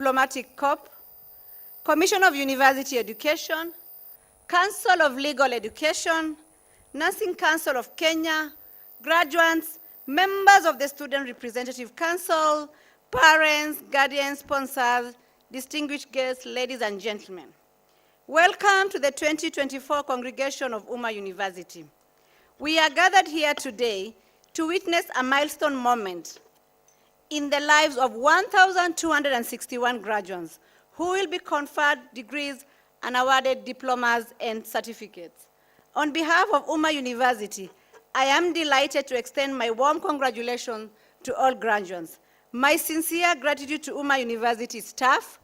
Diplomatic Corps, Commission of University Education, Council of Legal Education, Nursing Council of Kenya, graduates, members of the Student Representative Council, parents, guardians, sponsors, distinguished guests, ladies and gentlemen. Welcome to the 2024 congregation of Umma University. We are gathered here today to witness a milestone moment in the lives of 1,261 graduates who will be conferred degrees and awarded diplomas and certificates. On behalf of Umma University, I am delighted to extend my warm congratulations to all graduates. My sincere gratitude to Umma University staff,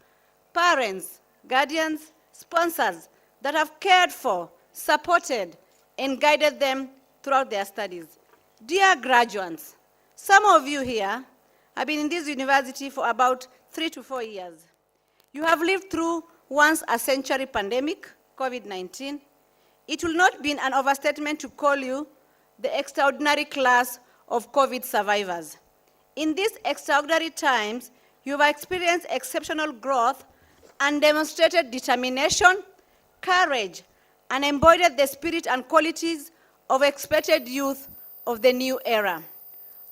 parents, guardians, sponsors that have cared for, supported, and guided them throughout their studies. Dear graduates, some of you here have been in this university for about 3 to 4 years. You have lived through once-a-century pandemic, COVID-19. It will not be an overstatement to call you the extraordinary class of COVID survivors. In these extraordinary times, you have experienced exceptional growth and demonstrated determination, courage, and embodied the spirit and qualities of expected youth of the new era.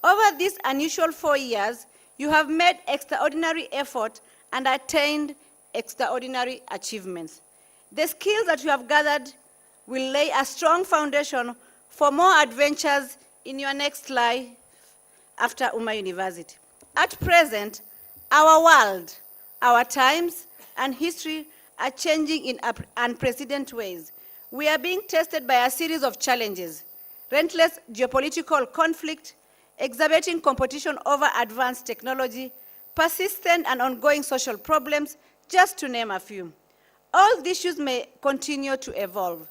Over these unusual 4 years, you have made extraordinary effort and attained extraordinary achievements. The skills that you have gathered will lay a strong foundation for more adventures in your next life after Umma University. At present, our world, our times, and history are changing in unprecedented ways. We are being tested by a series of challenges: relentless geopolitical conflict, exacerbating competition over advanced technology, persistent and ongoing social problems, just to name a few. All these issues may continue to evolve.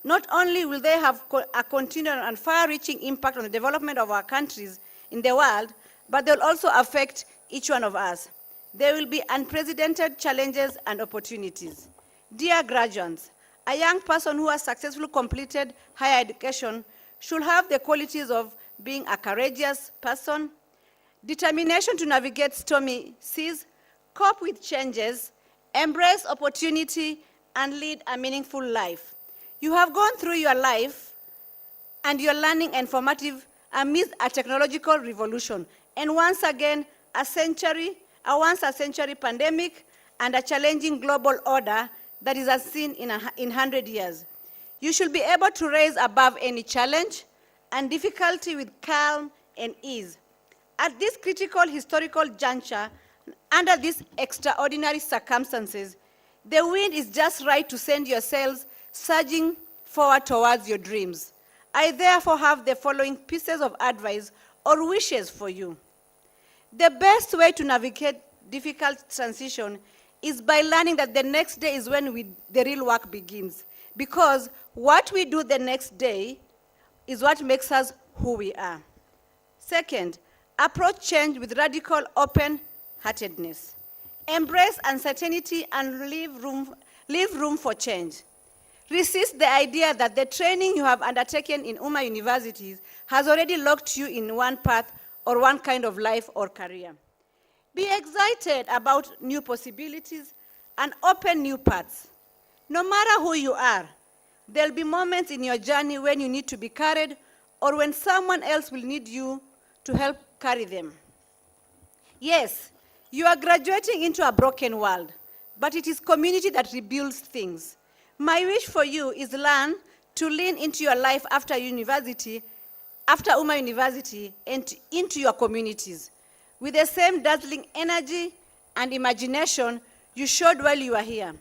Not only will they have a continual and far-reaching impact on the development of our countries in the world, but they'll also affect each one of us. There will be unprecedented challenges and opportunities. Dear graduates, a young person who has successfully completed higher education should have the qualities of being a courageous person, determination to navigate stormy seas, cope with changes, embrace opportunity, and lead a meaningful life. You have gone through your life and your learning and formative amidst a technological revolution, and once again, a once-a-century pandemic and a challenging global order that is unseen in 100 years. You should be able to rise above any challenge and difficulty with calm and ease. At this critical historical juncture, under these extraordinary circumstances, the wind is just right to send your sails surging forward towards your dreams. I therefore have the following pieces of advice or wishes for you. The best way to navigate difficult transition is by learning that the next day is when the real work begins, because what we do the next day is what makes us who we are. Second, approach change with radical open-heartedness. Embrace uncertainty and leave room for change. Resist the idea that the training you have undertaken in Umma universities has already locked you in one path or one kind of life or career. Be excited about new possibilities and open new paths. No matter who you are, there'll be moments in your journey when you need to be carried or when someone else will need you to help carry them. Yes, you are graduating into a broken world, but it is community that rebuilds things. My wish for you is learn to lean into your life after university, after Umma University, and into your communities with the same dazzling energy and imagination you showed while you were here.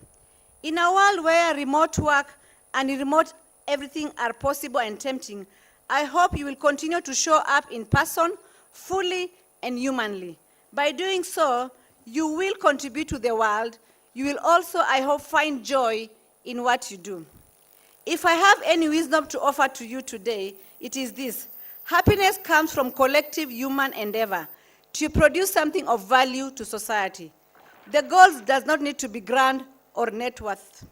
In a world where remote work and remote everything are possible and tempting, I hope you will continue to show up in person, fully and humanly. By doing so, you will contribute to the world. You will also, I hope, find joy in what you do. If I have any wisdom to offer to you today, it is this: happiness comes from collective human endeavor to produce something of value to society. The goal does not need to be grand or net worth.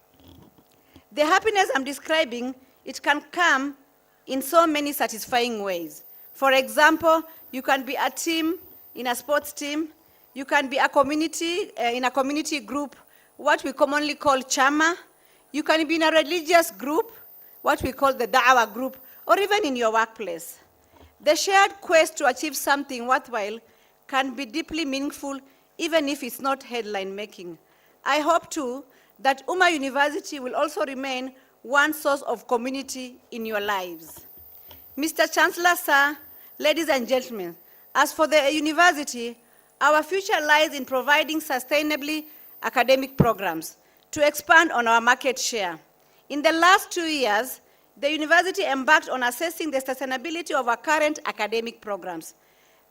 The happiness I'm describing, it can come in so many satisfying ways. For example, you can be a team in a sports team, You can be a community, in a community group, what we commonly call chama. You can be in a religious group, what we call the da'wah group, or even in your workplace. The shared quest to achieve something worthwhile can be deeply meaningful, even if it's not headline making. I hope too that Umma University will also remain one source of community in your lives. Mr. Chancellor, sir, ladies and gentlemen, as for the university, our future lies in providing sustainably academic programs to expand on our market share. In the last 2 years, the university embarked on assessing the sustainability of our current academic programs.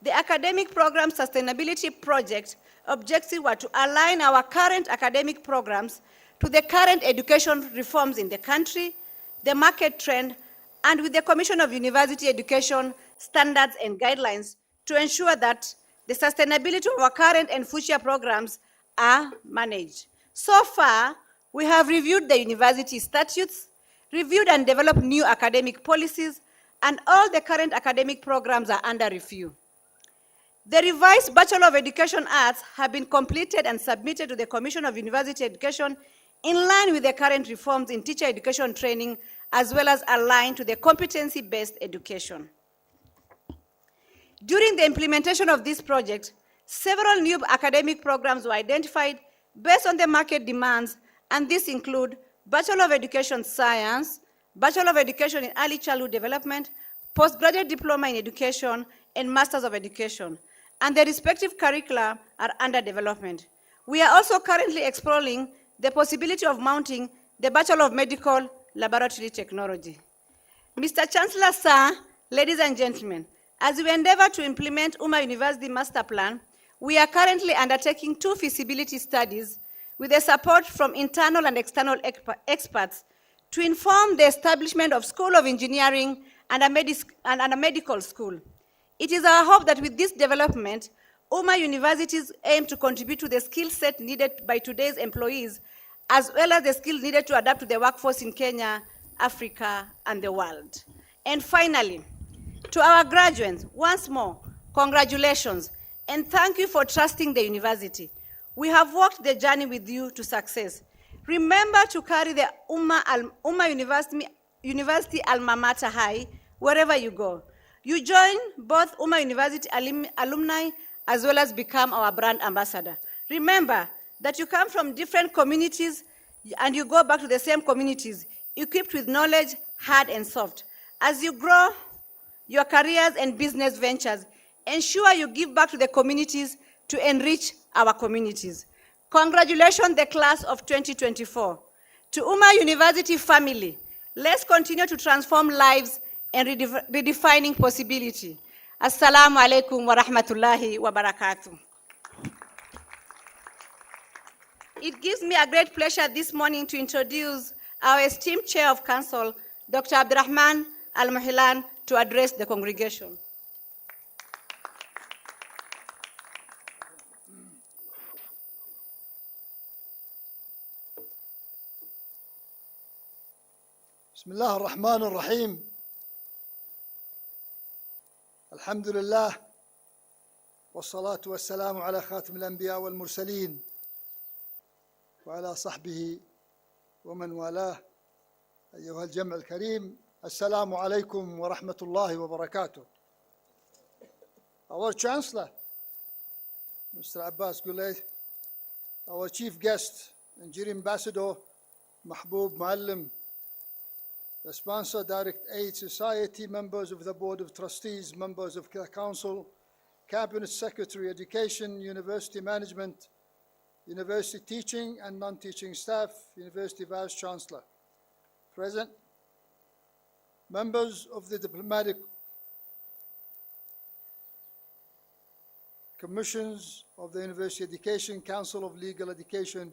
The Academic Program Sustainability Project objectives were to align our current academic programs to the current education reforms in the country, the market trend, and with the Commission of University Education standards and guidelines to ensure that the sustainability of our current and future programs are managed. So far, we have reviewed the university statutes, reviewed and developed new academic policies, and all the current academic programs are under review. The revised Bachelor of Education Arts have been completed and submitted to the Commission of University Education in line with the current reforms in teacher education training, as well as aligned to the competency-based education. During the implementation of this project, several new academic programs were identified based on the market demands, and these include Bachelor of Education Science, Bachelor of Education in Early Childhood Development, Postgraduate Diploma in Education, and Masters of Education, and the respective curricula are under development. We are also currently exploring the possibility of mounting the Bachelor of Medical Laboratory Technology. Mr. Chancellor, sir, ladies and gentlemen, as we endeavor to implement Umma University Master Plan, we are currently undertaking 2 feasibility studies with the support from internal and external experts to inform the establishment of School of Engineering and a medical school. It is our hope that with this development, Umma universities aim to contribute to the skill set needed by today's employees, as well as the skills needed to adapt to the workforce in Kenya, Africa, and the world. And finally, to our graduates, once more, congratulations, and thank you for trusting the university. We have walked the journey with you to success. Remember to carry the Umma University alma mater high wherever you go. You join both Umma University alumni as well as become our brand ambassador. Remember that you come from different communities and you go back to the same communities, equipped with knowledge, hard and soft. As you grow your careers and business ventures, ensure you give back to the communities to enrich our communities. Congratulations, the class of 2024. To Umma University family, let's continue to transform lives and redefining possibility. Assalamu alaikum wa rahmatullahi wa barakatuh. It gives me a great pleasure this morning to introduce our esteemed Chair of Council, Dr. Abdurrahman Al-Muhilan, to address the congregation. بسم الله الرحمن الرحيم. الحمد لله والصلاة والسلام على خاتم الأنبياء والمرسلين وعلى صحبه ومن والاه. أيها الجمع الكريم، السلام عليكم ورحمة الله وبركاته. Our Chancellor, Mr. Abbas Gulay, our Chief Guest, Nigeria Ambassador Mahbub Muallim, the sponsor, Direct Aid Society, members of the Board of Trustees, members of the Council, Cabinet Secretary, Education, University Management, University Teaching and Non-Teaching Staff, University Vice Chancellor, present, members of the Diplomatic Commissions of the University Education, Council of Legal Education,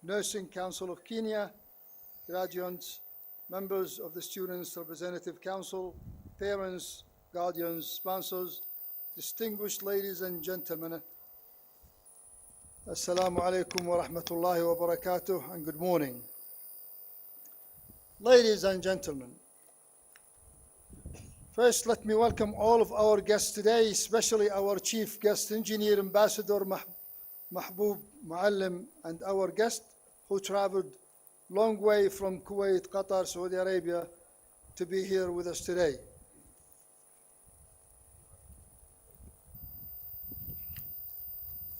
Nursing Council of Kenya, graduates, members of the Students' Representative Council, parents, guardians, sponsors, distinguished ladies and gentlemen, Assalamu alaikum wa rahmatullahi wa barakatuh, and good morning. Ladies and gentlemen, First, let me welcome all of our guests today, especially our Chief Guest Engineer, Ambassador Mahbub Muallim, and our guest who traveled long way from Kuwait, Qatar, Saudi Arabia to be here with us today.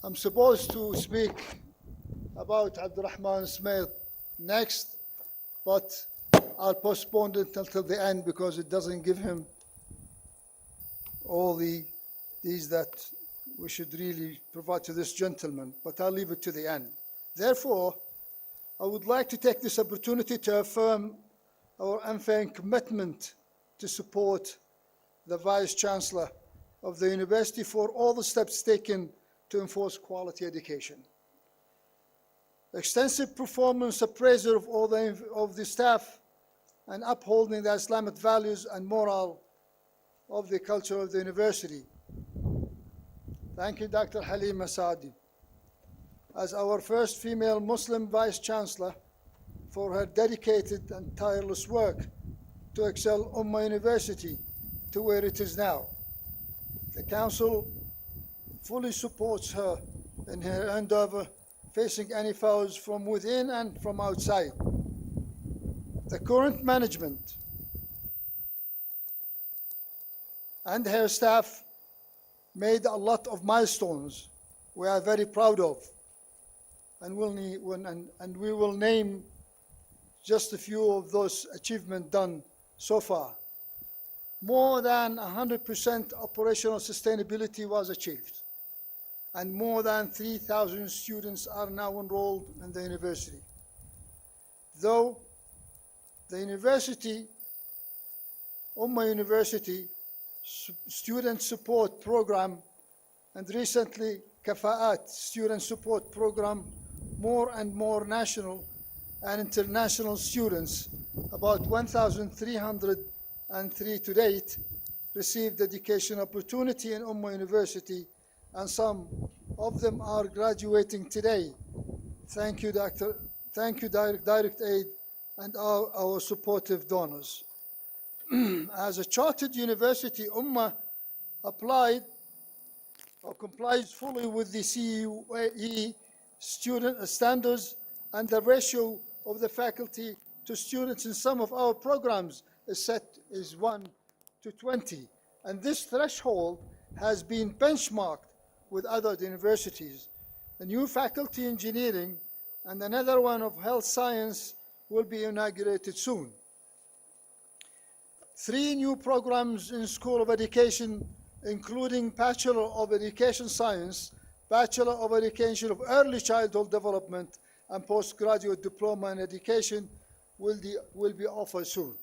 I'm supposed to speak about Abdurrahman Smith next, but I'll postpone it until the end because it doesn't give him all these that we should really provide to this gentleman, but I'll leave it to the end. Therefore, I would like to take this opportunity to affirm our unfailing commitment to support the Vice Chancellor of the University for all the steps taken to enforce quality education. Extensive performance appraisal of all of the staff and upholding the Islamic values and moral of the culture of the university. Thank you, Dr. Halima Saadi, as our first female Muslim Vice Chancellor, for her dedicated and tireless work to excel Umma University to where it is now. The Council fully supports her in her endeavor, facing any foes from within and from outside. The current management and her staff made a lot of milestones we are very proud of, and we will name just a few of those achievements done so far. More than 100% operational sustainability was achieved, and more than 3,000 students are now enrolled in the university. Though the university, Umma University, Student Support Program, and recently Kafa'at Student Support Program, more and more national and international students, about 1,303 to date, received education opportunity in Umma University, and some of them are graduating today. Thank you, Direct Aid and our supportive donors. As a chartered university, Umma applied or complies fully with the CUE student standards, and the ratio of the faculty to students in some of our programs is 1 to 20. And this threshold has been benchmarked with other universities. A new faculty engineering and another one of health science will be inaugurated soon. 3 new programs in School of Education, including Bachelor of Education Science, Bachelor of Education of Early Childhood Development, and Postgraduate Diploma in Education will be offered soon.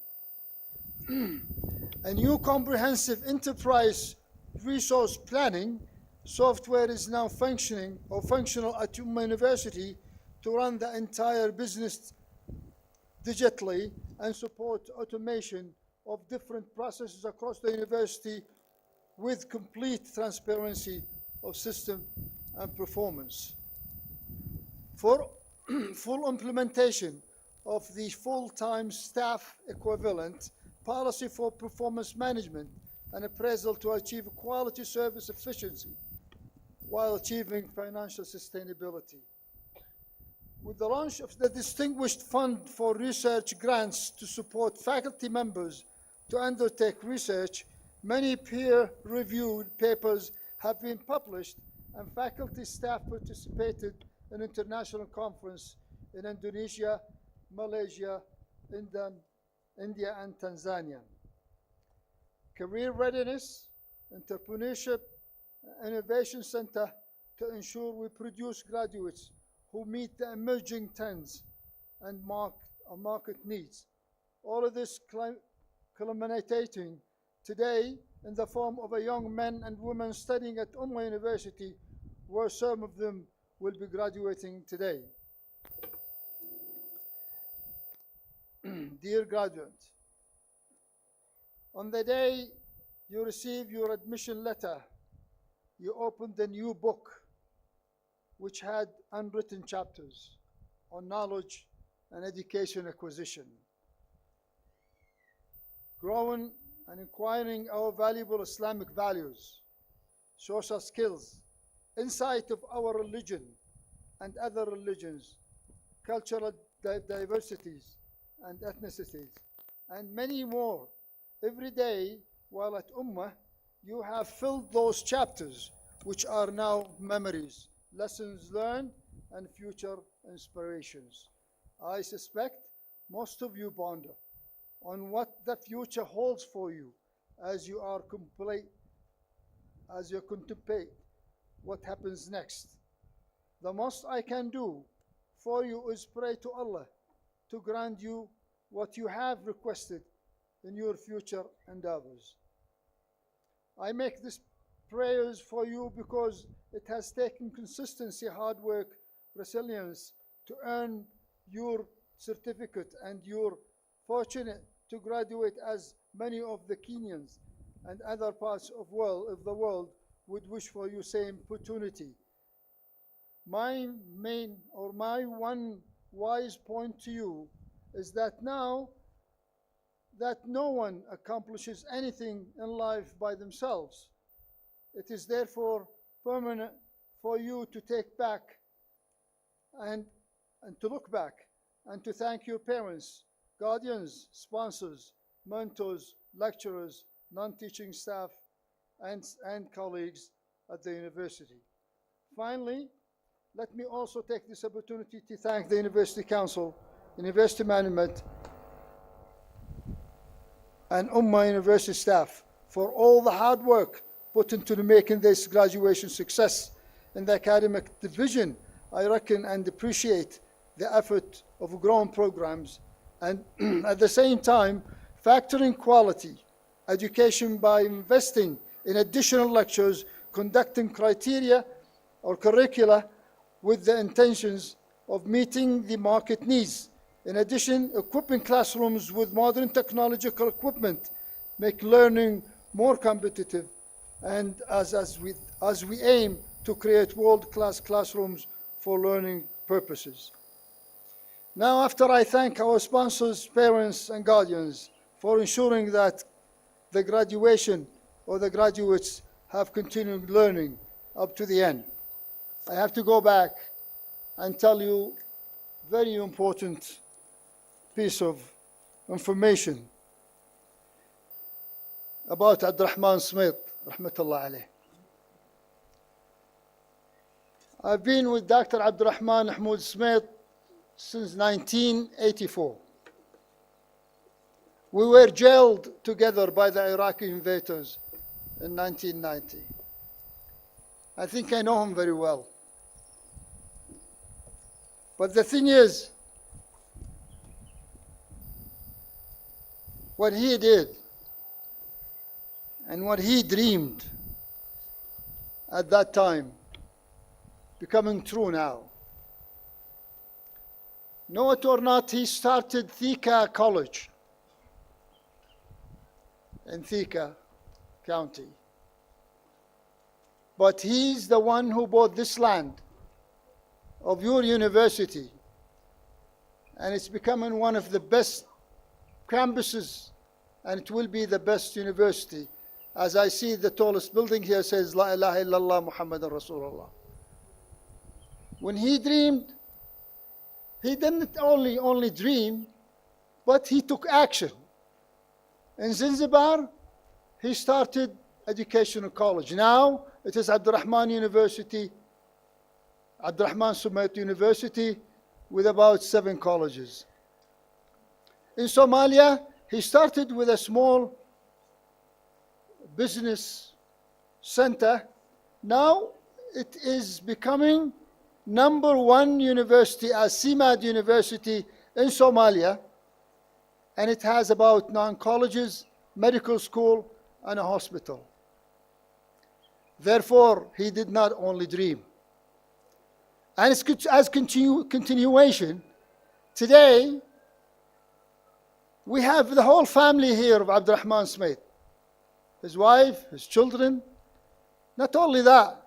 A new comprehensive enterprise resource planning software is now functional at Umma University to run the entire business digitally and support automation of different processes across the university with complete transparency of system and performance. For full implementation of the full-time staff equivalent policy for performance management and appraisal to achieve quality service efficiency while achieving financial sustainability. With the launch of the Distinguished Fund for Research Grants to support faculty members to undertake research, many peer-reviewed papers have been published, and faculty staff participated in international conferences in Indonesia, Malaysia, India, and Tanzania. Career Readiness, Entrepreneurship, Innovation Center to ensure we produce graduates who meet the emerging trends and market needs. All of this culminating today in the form of a young men and women studying at Umma University, where some of them will be graduating today. Dear graduates, on the day you receive your admission letter, you opened a new book which had unwritten chapters on knowledge and education acquisition. Growing and acquiring our valuable Islamic values, social skills, insight of our religion and other religions, cultural diversities and ethnicities, and many more. Every day while at Umma, you have filled those chapters, which are now memories, lessons learned, and future inspirations. I suspect most of you ponder on what the future holds for you as you contemplate what happens next. The most I can do for you is pray to Allah to grant you what you have requested in your future endeavors. I make these prayers for you because it has taken consistency, hard work, resilience to earn your certificate, and you're fortunate to graduate as many of the Kenyans and other parts of the world would wish for you same opportunity. My one wise point to you is that now that no one accomplishes anything in life by themselves, it is therefore permanent for you to take back and to look back and to thank your parents, guardians, sponsors, mentors, lecturers, non-teaching staff, and colleagues at the university. Finally, let me also take this opportunity to thank the University Council, University Management, and Umma University staff for all the hard work put into making this graduation success. In the academic division, I reckon and appreciate the effort of growing programs, and at the same time, factoring quality education by investing in additional lectures, conducting criteria or curricula with the intentions of meeting the market needs. In addition, equipping classrooms with modern technological equipment make learning more competitive, and as we aim to create world-class classrooms for learning purposes. Now, after I thank our sponsors, parents, and guardians for ensuring that the graduation or the graduates have continued learning up to the end, I have to go back and tell you a very important piece of information about Abdurrahman Smith, rahmatullah alayh. I've been with Dr. Abdurrahman Mahmoud Smith since 1984. We were jailed together by the Iraqi invaders in 1990. I think I know him very well. But the thing is, what he did and what he dreamed at that time becoming true now. Know it or not, he started Thika College in Thika County. But he's the one who bought this land of your university, and it's becoming one of the best campuses, and it will be the best university. As I see the tallest building here says, La ilaha illallah Muhammadan Rasulullah. When he dreamed, he didn't only dream, but he took action. In Zanzibar, he started educational college. Now, it is Abdurrahman University, Abdurrahman Smith University, with about 7 colleges. In Somalia, he started with a small business center. Now, it is becoming #1 university as CMAD University in Somalia, and it has about 9 colleges, medical school, and a hospital. Therefore, he did not only dream. And it's as continuation, today, we have the whole family here of Abdurrahman Smith. His wife, his children. Not only that,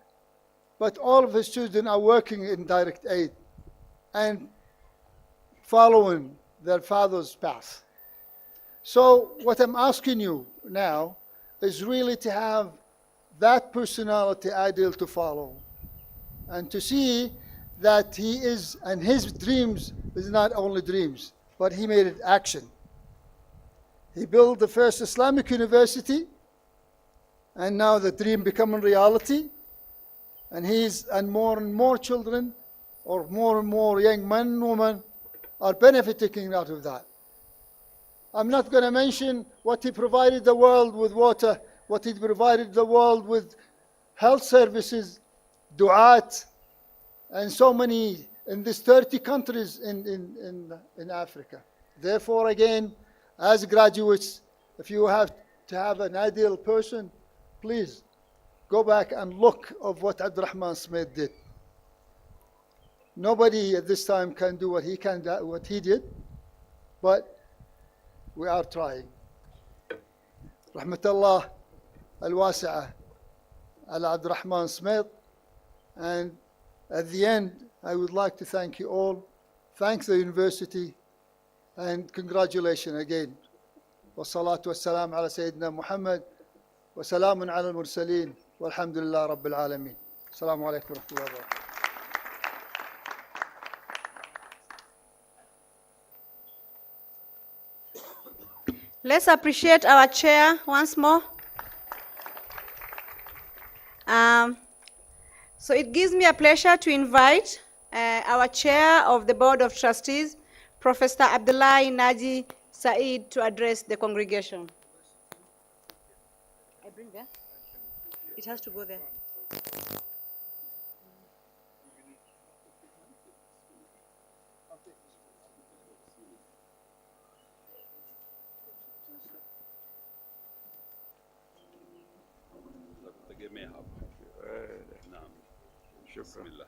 but all of his children are working in direct aid and following their father's path. So what I'm asking you now is really to have that personality ideal to follow and to see that he is, and his dreams is not only dreams, but he made it action. He built the first Islamic university, and now the dream becoming reality. And more children, or more and more young men and women are benefiting out of that. I'm not going to mention what he provided the world with water, what he provided the world with health services, du'at, and so many in these 30 countries in Africa. Therefore, again, as graduates, if you have to have an ideal person, please go back and look of what Abdurrahman Smith did. Nobody at this time can do what he did, but we are trying. Rahmatullah al-wasi'ah ala Abdurrahman Smith. And at the end, I would like to thank you all, thank the university, and congratulations again. والصلاة والسلام على سيدنا محمد وسلام على المرسلين والحمد لله رب العالمين. السلام عليكم ورحمة الله وبركاته. Let's appreciate our chair once more. So it gives me a pleasure to invite our chair of the Board of Trustees, Professor Abdullahi Naji Said, to address the congregation. I bring there? It has to go there. بسم الله.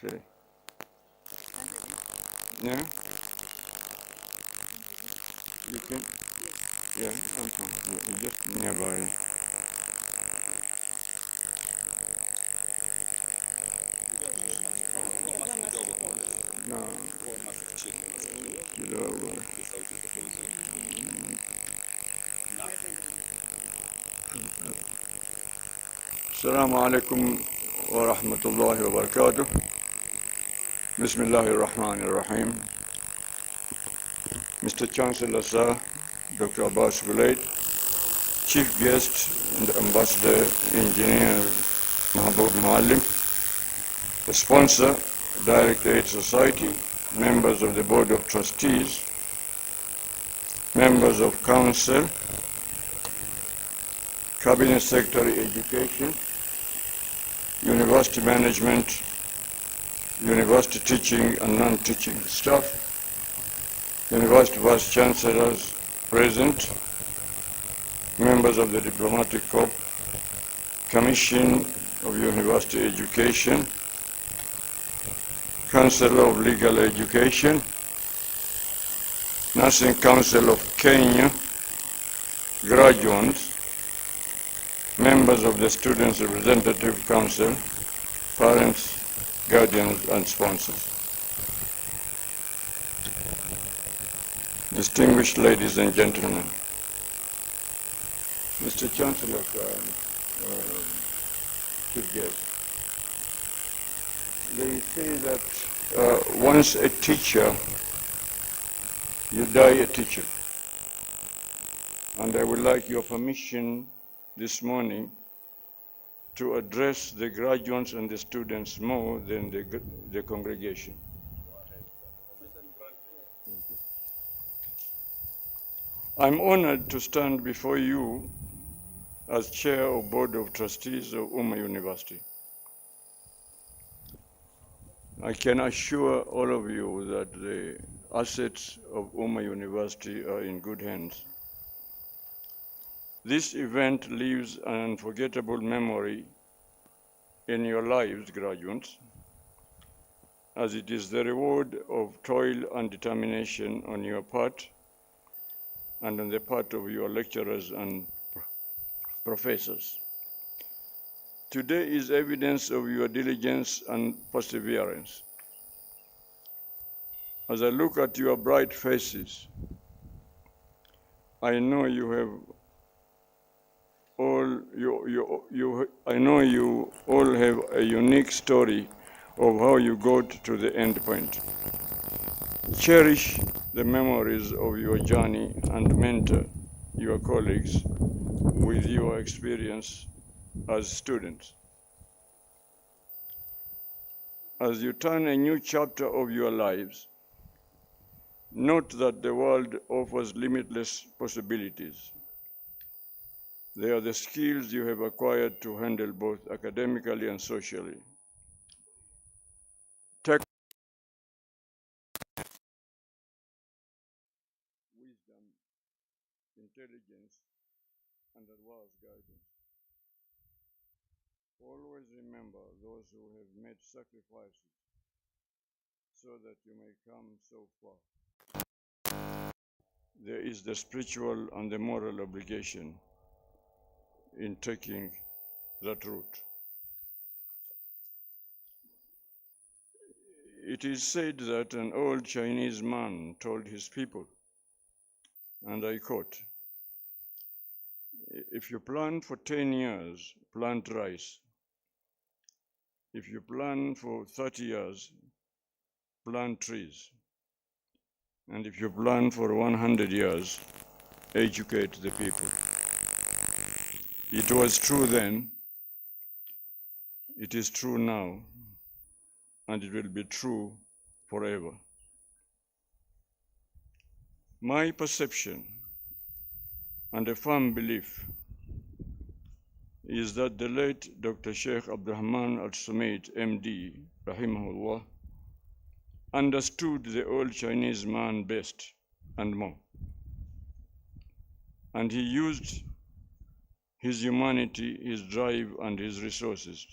Okay. Yeah. You can. Yeah. Okay. Just nearby. No. السلام عليكم ورحمة الله وبركاته. بسم الله الرحمن الرحيم. Mr. Chancellor, sir, Dr. Abbas Gulait, Chief Guest and Ambassador Engineer Mahbub Muallim, the sponsor, Direct Aid Society, members of the Board of Trustees, members of Council, Cabinet Secretary Education, University Management, University Teaching and Non-Teaching Staff, University Vice Chancellors present, members of the Diplomatic Corps, Commission of University Education, Chancellor of Legal Education, Nursing Council of Kenya, graduates, members of the Students' Representative Council, parents, guardians, and sponsors. Distinguished ladies and gentlemen, Mr. Chancellor, Chief Guest, they say that once a teacher, you die a teacher. And I would like your permission this morning to address the graduates and the students more than the congregation. I'm honored to stand before you as Chair of Board of Trustees of Umma University. I can assure all of you that the assets of Umma University are in good hands. This event leaves an unforgettable memory in your lives, graduates, as it is the reward of toil and determination on your part and on the part of your lecturers and professors. Today is evidence of your diligence and perseverance. As I look at your bright faces, I know you have I know you all have a unique story of how you got to the end point. Cherish the memories of your journey and mentor your colleagues with your experience as students. As you turn a new chapter of your lives, note that the world offers limitless possibilities. They are the skills you have acquired to handle both academically and socially. Take wisdom, intelligence, and advice guidance. Always remember those who have made sacrifices so that you may come so far. There is the spiritual and the moral obligation in taking that route. It is said that an old Chinese man told his people, and I quote, "If you plan for 10 years, plant rice. If you plan for 30 years, plant trees. And if you plan for 100 years, educate the people." It was true then, it is true now, and it will be true forever. My perception and a firm belief is that the late Dr. Sheikh Abdurrahman Al-Sumait, MD, rahimahullah, understood the old Chinese man best and more. And he used his humanity, his drive, and his resources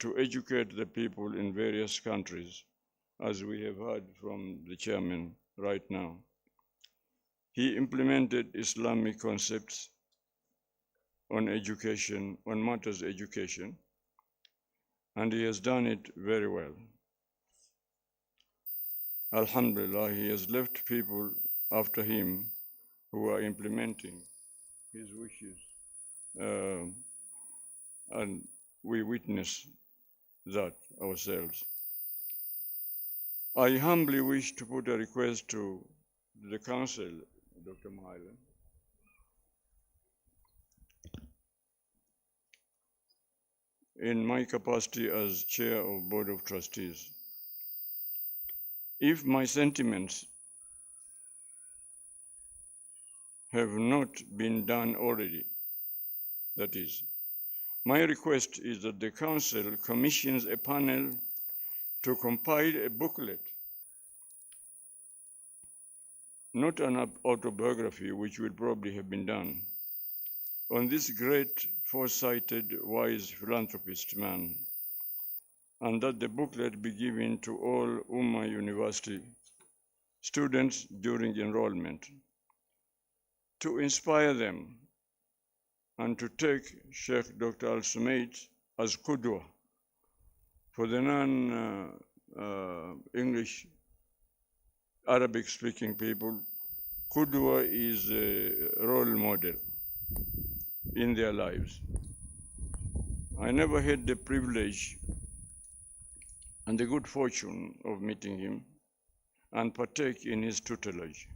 to educate the people in various countries, as we have heard from the chairman right now. He implemented Islamic concepts on education, on matters education, and he has done it very well. Alhamdulillah, he has left people after him who are implementing his wishes, and we witness that ourselves. I humbly wish to put a request to the Council, Dr. Mahailan, in my capacity as Chair of Board of Trustees. If my sentiments have not been done already, that is, my request is that the Council commissions a panel to compile a booklet, not an autobiography, which will probably have been done, on this great, foresighted, wise philanthropist man, and that the booklet be given to all Umma University students during enrollment to inspire them and to take Sheikh Dr. Al-Sumait as Qudwa. For the non-English, Arabic-speaking people, Qudwa is a role model in their lives. I never had the privilege and the good fortune of meeting him and partake in his tutelage.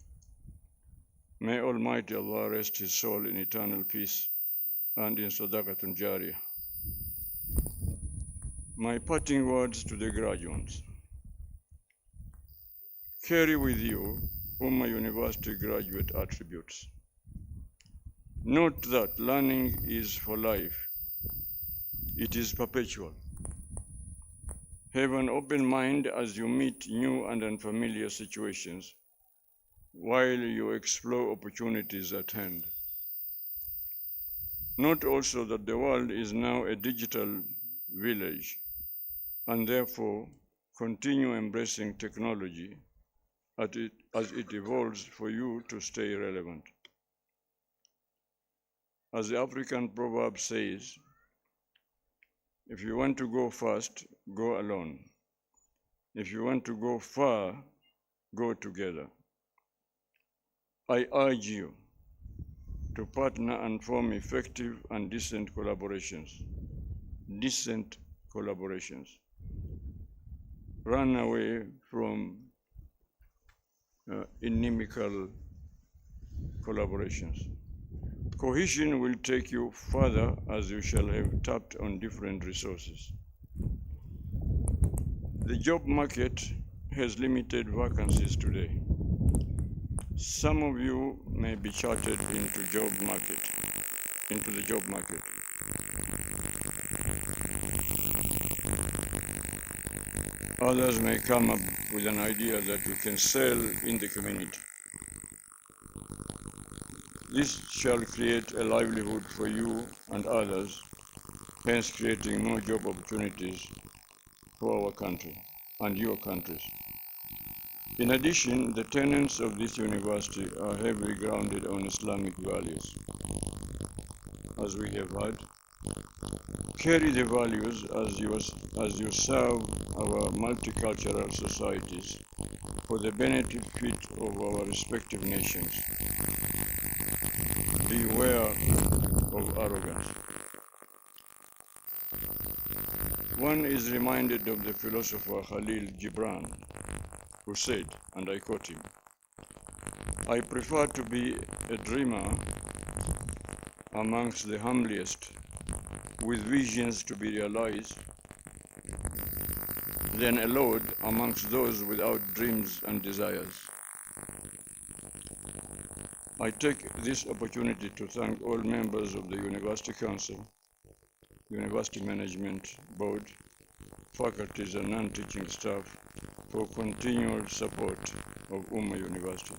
May Almighty Allah rest his soul in eternal peace and in Sadaqatun Jariyah. My parting words to the graduates. Carry with you Umma University graduate attributes. Note that learning is for life. It is perpetual. Have an open mind as you meet new and unfamiliar situations while you explore opportunities at hand. Note also that the world is now a digital village, and therefore continue embracing technology as it evolves for you to stay relevant. As the African proverb says, if you want to go fast, go alone. If you want to go far, go together. I urge you to partner and form effective and decent collaborations. Decent collaborations. Run away from inimical collaborations. Cohesion will take you further as you shall have tapped on different resources. The job market has limited vacancies today. Some of you may be chartered into the job market. Others may come up with an idea that you can sell in the community. This shall create a livelihood for you and others, hence creating more job opportunities for our country and your countries. In addition, the tenets of this university are heavily grounded on Islamic values. As we have heard, carry the values as you serve our multicultural societies for the benefit of our respective nations. Beware of arrogance. One is reminded of the philosopher Khalil Gibran, who said, and I quote him, "I prefer to be a dreamer amongst the humblest, with visions to be realized, than a lord amongst those without dreams and desires." I take this opportunity to thank all members of the University Council, University Management Board, faculties and non-teaching staff for continual support of Umma University.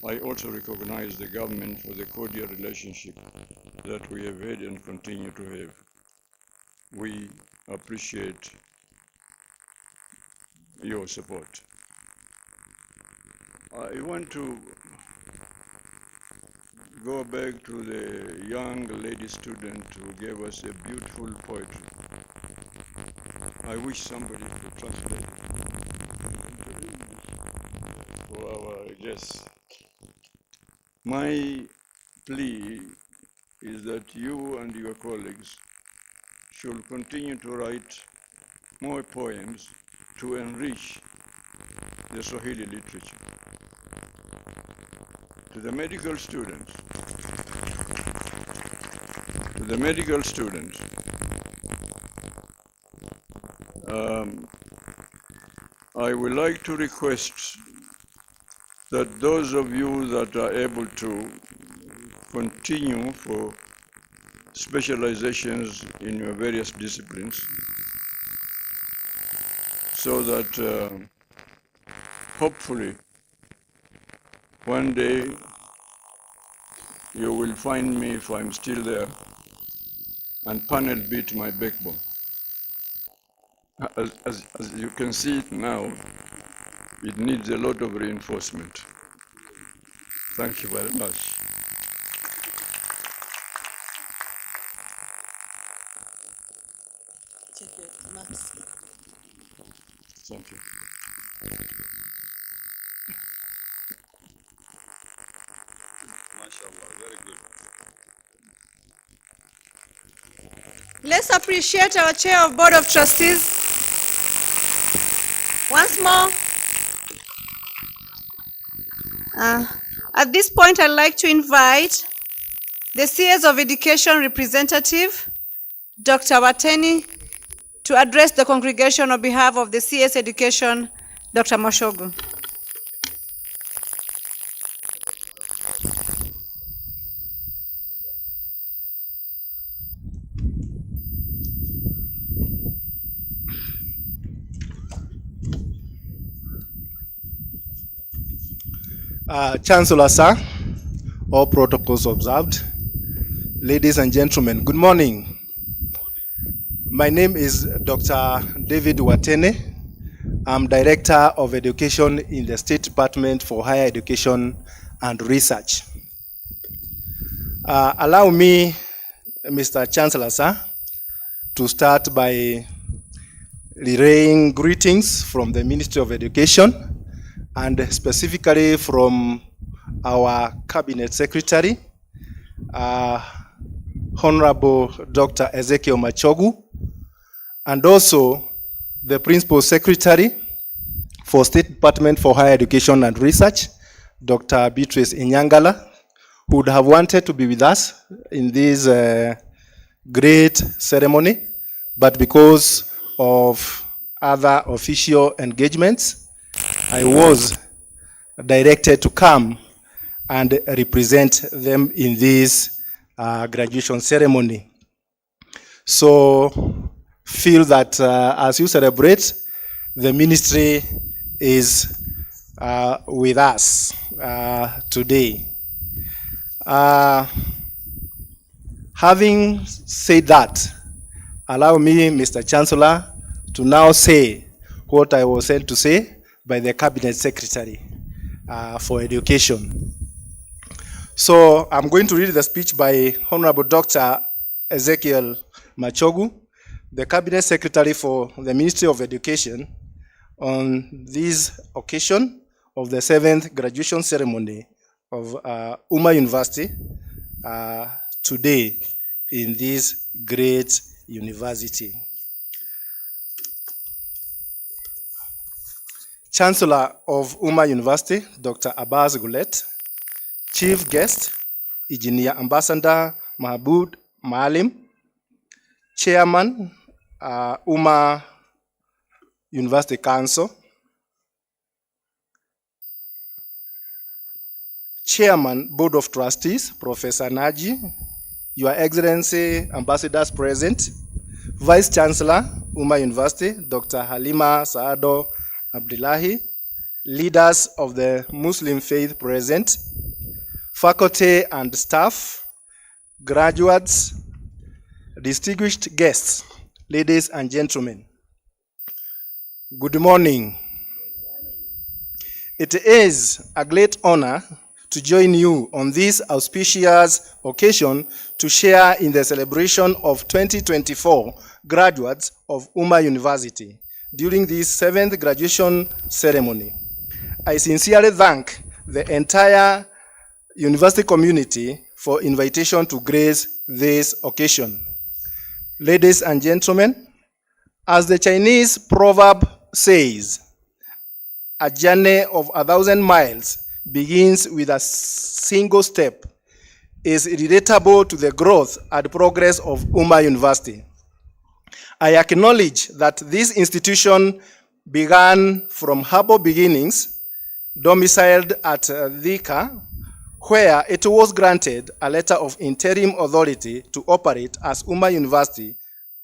I also recognize the government for the cordial relationship that we have had and continue to have. We appreciate your support. I want to go back to the young lady student who gave us a beautiful poetry. I wish somebody could translate it for our guests. My plea is that you and your colleagues should continue to write more poems to enrich the Swahili literature. To the medical students, I would like to request that those of you that are able to continue for specializations in your various disciplines, so that hopefully one day you will find me, if I'm still there, and panel beat my backbone. As you can see it now, it needs a lot of reinforcement. Thank you very much. Thank you. MashaAllah, very good. Let's appreciate our Chair of Board of Trustees. Once more. At this point, I'd like to invite the CS of Education representative, Dr. Wateni, to address the congregation on behalf of the CS Education, Dr. Moshogu. Chancellor, sir, all protocols observed. Ladies and gentlemen, good morning. My name is Dr. David Watene. I'm Director of Education in the State Department for Higher Education and Research. Allow me, Mr. Chancellor, sir, to start by relaying greetings from the Ministry of Education and specifically from our Cabinet Secretary, Honorable Dr. Ezekiel Machogu, and also the Principal Secretary for State Department for Higher Education and Research, Dr. Beatrice Inyangala, who would have wanted to be with us in this great ceremony, but because of other official engagements, I was directed to come and represent them in this graduation ceremony. So feel that as you celebrate, the ministry is with us today. Having said that, allow me, Mr. Chancellor, to now say what I was sent to say by the Cabinet Secretary for Education. So I'm going to read the speech by Honorable Dr. Ezekiel Machogu, the Cabinet Secretary for the Ministry of Education, on this occasion of the 7th graduation ceremony of Umma University today in this great university. Chancellor of Umma University, Dr. Abbas Gulet, Chief Guest, Engineer Ambassador Mahmoud Maalim, Chairman, Umma University Council, Chairman, Board of Trustees, Professor Naji, Your Excellency, Ambassadors present, Vice Chancellor, Umma University, Dr. Halima Saado Abdullahi, leaders of the Muslim faith present, faculty and staff, graduates, distinguished guests, ladies and gentlemen. Good morning. It is a great honor to join you on this auspicious occasion to share in the celebration of 2024 graduates of Umma University during this 7th graduation ceremony. I sincerely thank the entire university community for invitation to grace this occasion. Ladies and gentlemen, as the Chinese proverb says, a journey of 1,000 miles begins with a single step, is relatable to the growth and progress of Umma University. I acknowledge that this institution began from humble beginnings, domiciled at Thika, where it was granted a letter of interim authority to operate as Umma University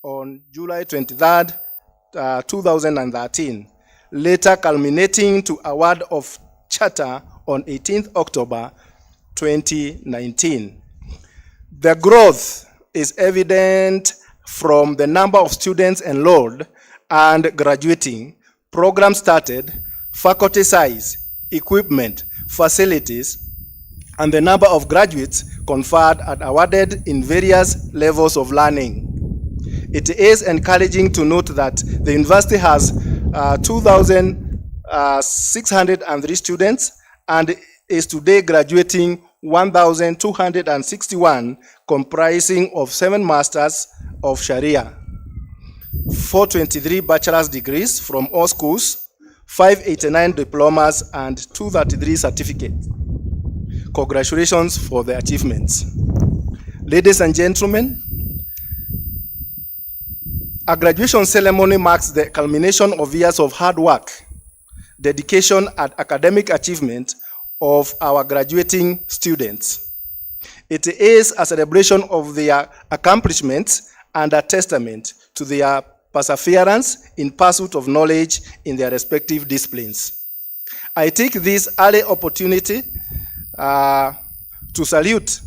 on July 23rd, 2013, later culminating to award of charter on 18th October 2019. The growth is evident from the number of students enrolled and graduating, programs started, faculty size, equipment, facilities, and the number of graduates conferred and awarded in various levels of learning. It is encouraging to note that the university has 2,603 students and is today graduating 1,261, comprising of 7 masters of Sharia, 423 bachelor's degrees from all schools, 589 diplomas, and 233 certificates. Congratulations for the achievements. Ladies and gentlemen, a graduation ceremony marks the culmination of years of hard work, dedication, and academic achievement of our graduating students. It is a celebration of their accomplishments and a testament to their perseverance in pursuit of knowledge in their respective disciplines. I take this early opportunity to salute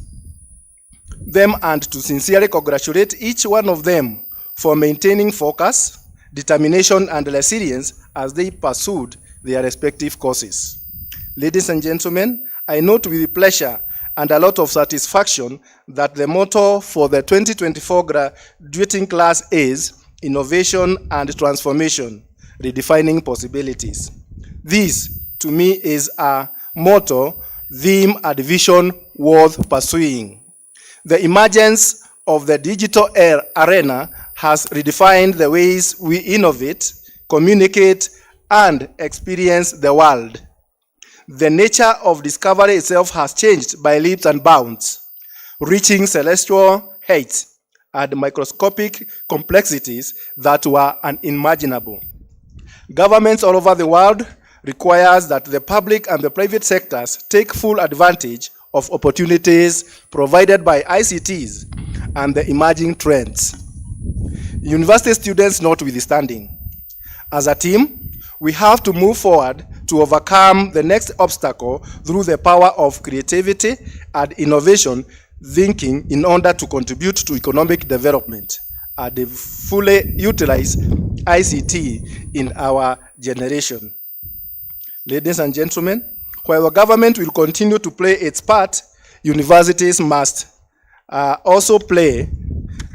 them and to sincerely congratulate each one of them for maintaining focus, determination, and resilience as they pursued their respective courses. Ladies and gentlemen, I note with pleasure and a lot of satisfaction that the motto for the 2024 graduating class is Innovation and Transformation, Redefining Possibilities. This to me is a motto, theme, and vision worth pursuing. The emergence of the digital arena has redefined the ways we innovate, communicate, and experience the world. The nature of discovery itself has changed by leaps and bounds, reaching celestial heights and microscopic complexities that were unimaginable. Governments all over the world requires that the public and the private sectors take full advantage of opportunities provided by ICTs and the emerging trends. University students notwithstanding, as a team, we have to move forward to overcome the next obstacle through the power of creativity and innovation thinking in order to contribute to economic development and fully utilize ICT in our generation. Ladies and gentlemen, while the government will continue to play its part, universities must also play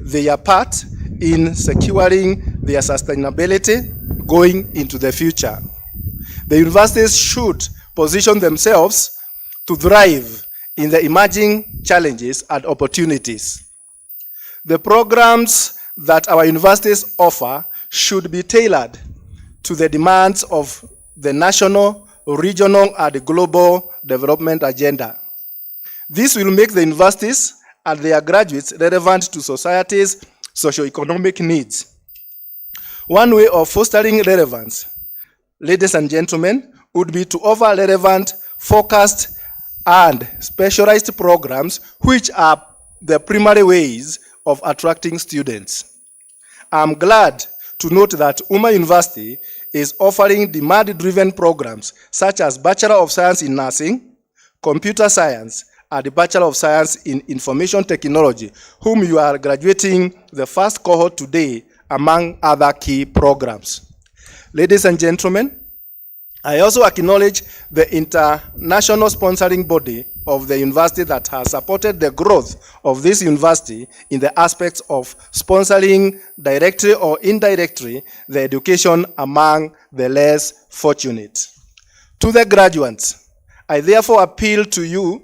their part in securing their sustainability going into the future. The universities should position themselves to thrive in the emerging challenges and opportunities. The programs that our universities offer should be tailored to the demands of the national, regional, and global development agenda. This will make the universities and their graduates relevant to society's socio-economic needs. One way of fostering relevance, ladies and gentlemen, would be to offer relevant, focused, and specialized programs which are the primary ways of attracting students. I'm glad to note that Umma University is offering demand-driven programs such as Bachelor of Science in Nursing, Computer Science, and the Bachelor of Science in Information Technology, whom you are graduating the first cohort today, among other key programs. Ladies and gentlemen, I also acknowledge the international sponsoring body of the university that has supported the growth of this university in the aspects of sponsoring directly or indirectly the education among the less fortunate. To the graduates, I therefore appeal to you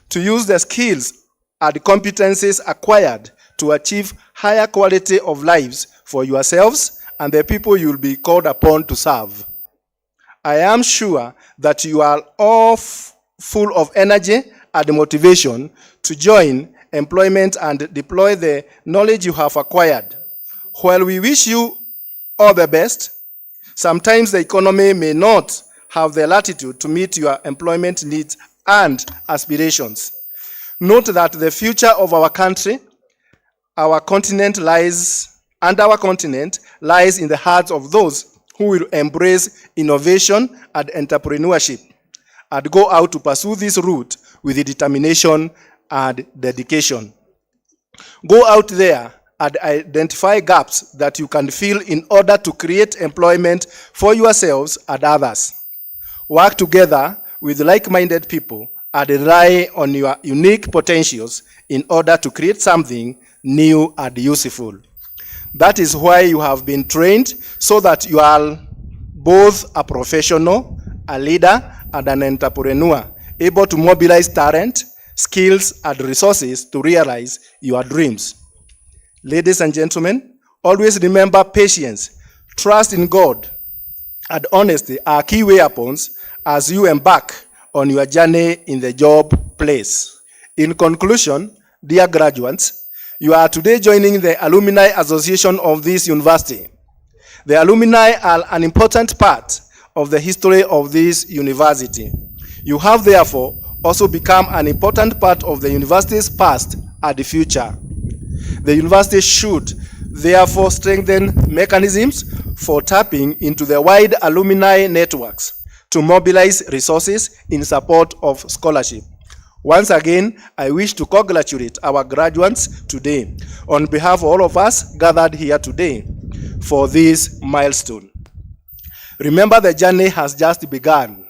to use the skills and competencies acquired to achieve higher quality of lives for yourselves and the people you will be called upon to serve. I am sure that you are all full of energy and motivation to join employment and deploy the knowledge you have acquired. While we wish you all the best, sometimes the economy may not have the latitude to meet your employment needs and aspirations. Note that the future of our country, our continent lies in the hearts of those who will embrace innovation and entrepreneurship and go out to pursue this route with determination and dedication. Go out there and identify gaps that you can fill in order to create employment for yourselves and others. Work together with like-minded people and rely on your unique potentials in order to create something new and useful. That is why you have been trained, so that you are both a professional, a leader, and an entrepreneur, able to mobilize talent, skills, and resources to realize your dreams. Ladies and gentlemen, always remember patience, trust in God, and honesty are key weapons as you embark on your journey in the job place. In conclusion, dear graduates, you are today joining the Alumni Association of this university. The alumni are an important part of the history of this university. You have therefore also become an important part of the university's past and the future. The university should therefore strengthen mechanisms for tapping into the wide alumni networks to mobilize resources in support of scholarship. Once again, I wish to congratulate our graduates today on behalf of all of us gathered here today for this milestone. Remember, the journey has just begun.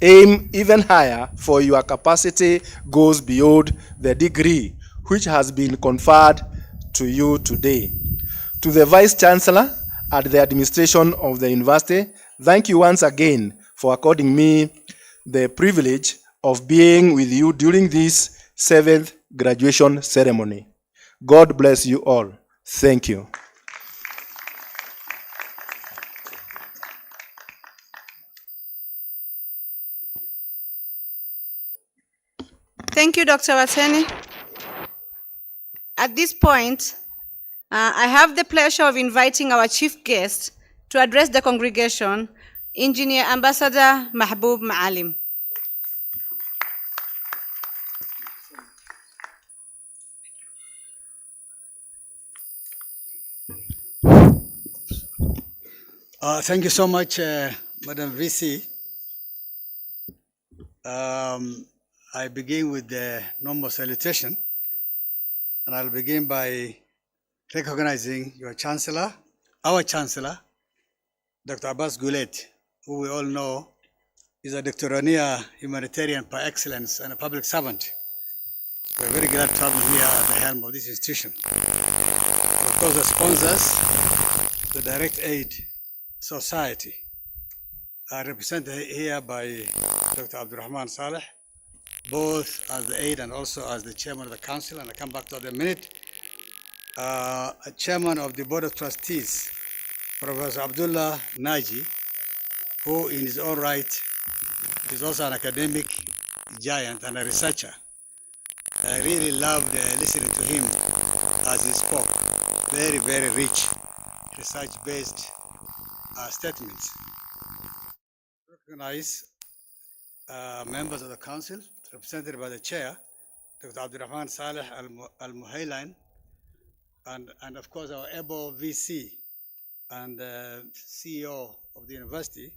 Aim even higher, for your capacity goes beyond the degree which has been conferred to you today. To the Vice Chancellor and the administration of the university, thank you once again for according me the privilege of being with you during this 7th graduation ceremony. God bless you all. Thank you. Thank you, Dr. Wateni. At this point, I have the pleasure of inviting our chief guest to address the congregation, Engineer Ambassador Mahbub Maalim. Thank you so much, Madam VC. I begin with the normal salutation, and I'll begin by recognizing your Chancellor, our Chancellor, Dr. Abbas Goulet, who we all know is a doctorania humanitarian par excellence and a public servant. We're very glad to have him here at the helm of this institution. Of course, the sponsors, the Direct Aid Society, are represented here by Dr. Abdurrahman Saleh, both as the aide and also as the chairman of the council, and I'll come back to that in a minute. Chairman of the Board of Trustees, Professor Abdullah Naji, who in his own right is also an academic giant and a researcher. I really loved listening to him as he spoke. Very, very rich, research-based statements. Recognize members of the council, represented by the chair, Dr. Abdurrahman Saleh Al-Muhaylan, and of course our able VC and CEO of the university,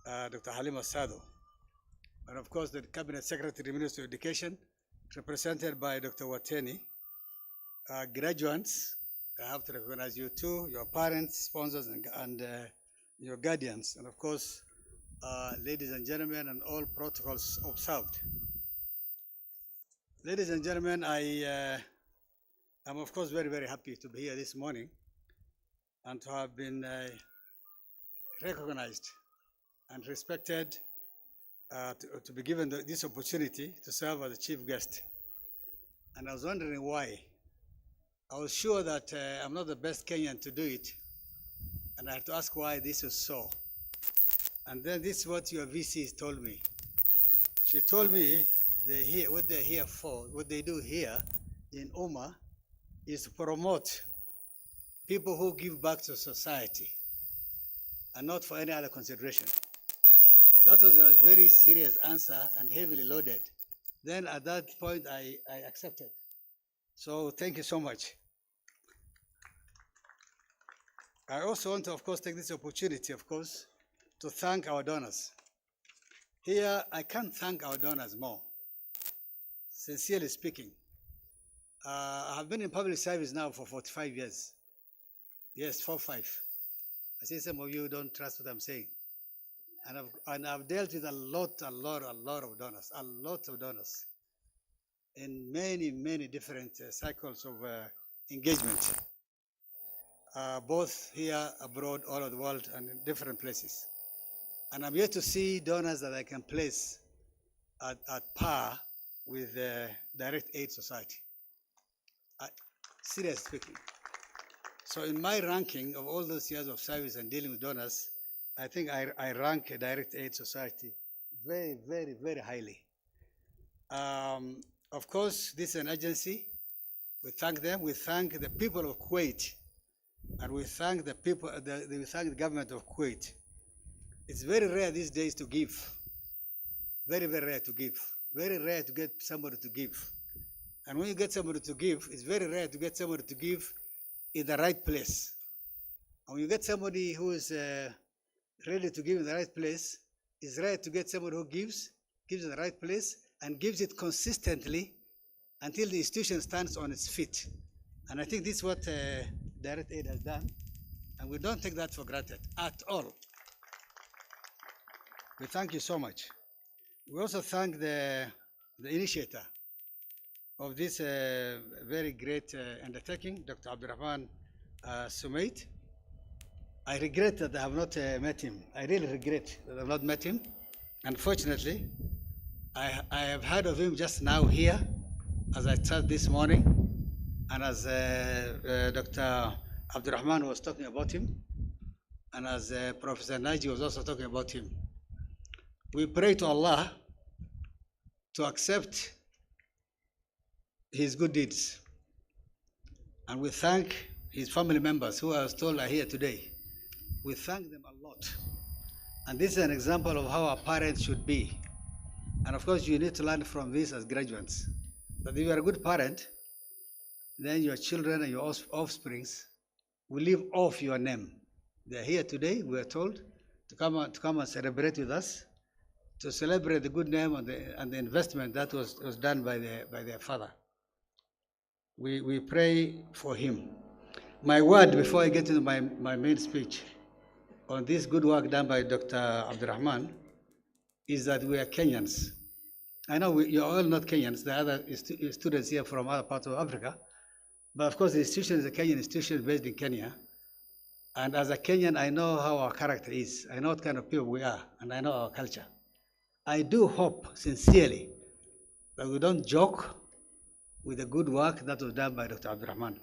Dr. Halima Sado. And of course the Cabinet Secretary, Minister of Education, represented by Dr. Wateni. Graduates, I have to recognize you too, your parents, sponsors, and your guardians, and of course, ladies and gentlemen, and all protocols observed. Ladies and gentlemen, I am of course very, very happy to be here this morning and to have been recognized and respected to be given this opportunity to serve as the chief guest. And I was wondering why. I was sure that I'm not the best Kenyan to do it, and I had to ask why this is so. And then this is what your VC told me. She told me what they're here for, what they do here in Umma is to promote people who give back to society and not for any other consideration. That was a very serious answer and heavily loaded. Then at that point, I accepted. So thank you so much. I also want to, of course, take this opportunity, of course, to thank our donors. Here, I can't thank our donors more, sincerely speaking. I have been in public service now for 45 years. Yes, 45. I see some of you don't trust what I'm saying. And I've dealt with a lot of donors in many, many different cycles of engagement, both here, abroad, all over the world, and in different places. And I'm yet to see donors that I can place at par with the Direct Aid Society. Seriously speaking. So in my ranking of all those years of service and dealing with donors, I think I rank a Direct Aid Society very, very, very highly. Of course, this is an agency. We thank them. We thank the people of Kuwait, and we thank the people. We thank the government of Kuwait. It's very rare these days to give. Very, very rare to give. Very rare to get somebody to give. And when you get somebody to give, it's very rare to get somebody to give in the right place. And when you get somebody who is ready to give in the right place, it's rare to get somebody who gives in the right place, and gives it consistently until the institution stands on its feet. And I think this is what Direct Aid has done, and we don't take that for granted at all. We thank you so much. We also thank the initiator of this very great undertaking, Dr. Abdurrahman Sumait, I regret that I have not met him. I really regret that I have not met him. Unfortunately, I have heard of him just now here, as I started this morning, and as Dr. Abdurrahman was talking about him, and as Professor Naji was also talking about him. We pray to Allah to accept his good deeds. And we thank his family members who I was told are here today. We thank them a lot. And this is an example of how our parents should be. And of course, you need to learn from this as graduates. That if you are a good parent, then your children and your offsprings will live off your name. They are here today, we are told, to come and celebrate with us, to celebrate the good name and the investment that was done by their father. We pray for him. My word, before I get into my main speech, on this good work done by Dr. Abdurrahman, is that we are Kenyans. I know you're all not Kenyans, the other students here from other parts of Africa, but of course the institution is a Kenyan institution based in Kenya. And as a Kenyan, I know how our character is. I know what kind of people we are, and I know our culture. I do hope, sincerely, that we don't joke with the good work that was done by Dr. Abdurrahman.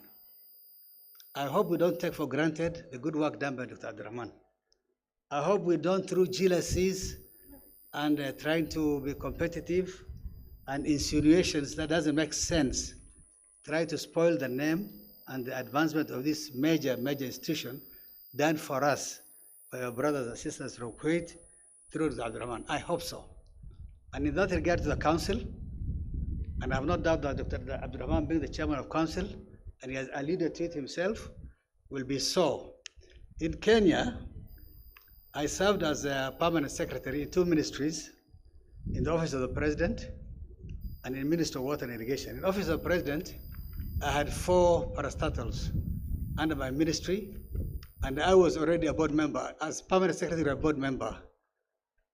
I hope we don't take for granted the good work done by Dr. Abdurrahman. I hope we don't, through jealousies and trying to be competitive and insinuations that doesn't make sense, try to spoil the name and the advancement of this major institution done for us by our brothers and sisters from Kuwait through Dr. Abdurrahman. I hope so. And in that regard to the council, and I have no doubt that Dr. Abdurrahman, being the chairman of council, and he has alluded to it himself, will be so. In Kenya, I served as a permanent secretary in 2 ministries, in the office of the president and in Ministry of Water and Irrigation. In the office of the president, I had 4 parastatals under my ministry, and I was already a board member. As permanent secretary and board member,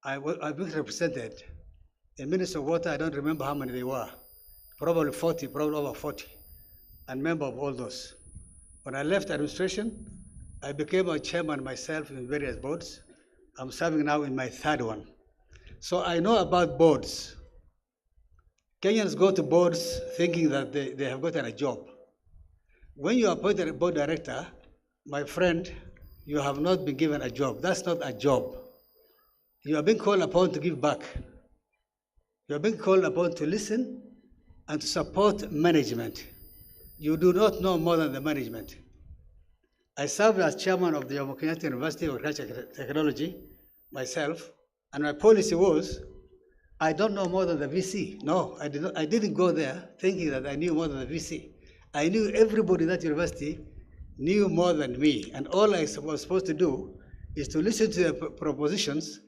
I've been represented. In Ministry of Water, I don't remember how many they were. Probably 40, probably over 40, and member of all those. When I left administration, I became a chairman myself in various boards. I'm serving now in my 3rd one. So I know about boards. Kenyans go to boards thinking that they have gotten a job. When you are appointed a board director, my friend, you have not been given a job. That's not a job. You are being called upon to give back. You are being called upon to listen and to support management. You do not know more than the management. I served as chairman of the Jomo Kenyatta University of Agricultural Technology myself, and my policy was, I don't know more than the VC. No, I didn't go there thinking that I knew more than the VC. I knew everybody in that university knew more than me, and all I was supposed to do is to listen to the propositions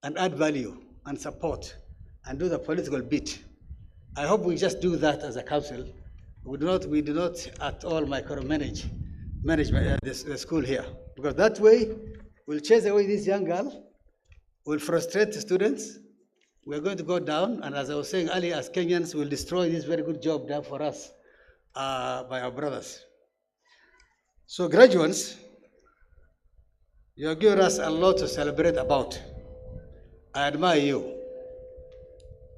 and add value and support and do the political bit. I hope we just do that as a council. We do not at all micromanage the school here, because that way we'll chase away this young girl, we'll frustrate the students, we're going to go down, and as I was saying earlier, as Kenyans, we'll destroy this very good job done for us by our brothers. So graduates, you have given us a lot to celebrate about. I admire you.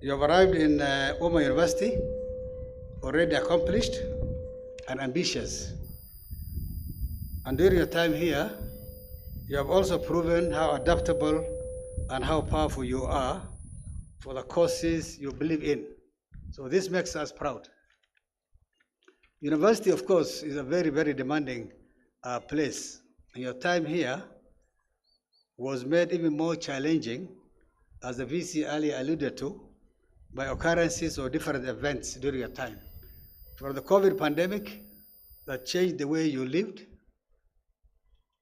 You have arrived in Umma University, already accomplished and ambitious. And during your time here, you have also proven how adaptable and how powerful you are for the causes you believe in. So this makes us proud. University, of course, is a very, very demanding place. And your time here was made even more challenging, as the VC earlier alluded to, by occurrences or different events during your time. From the COVID pandemic that changed the way you lived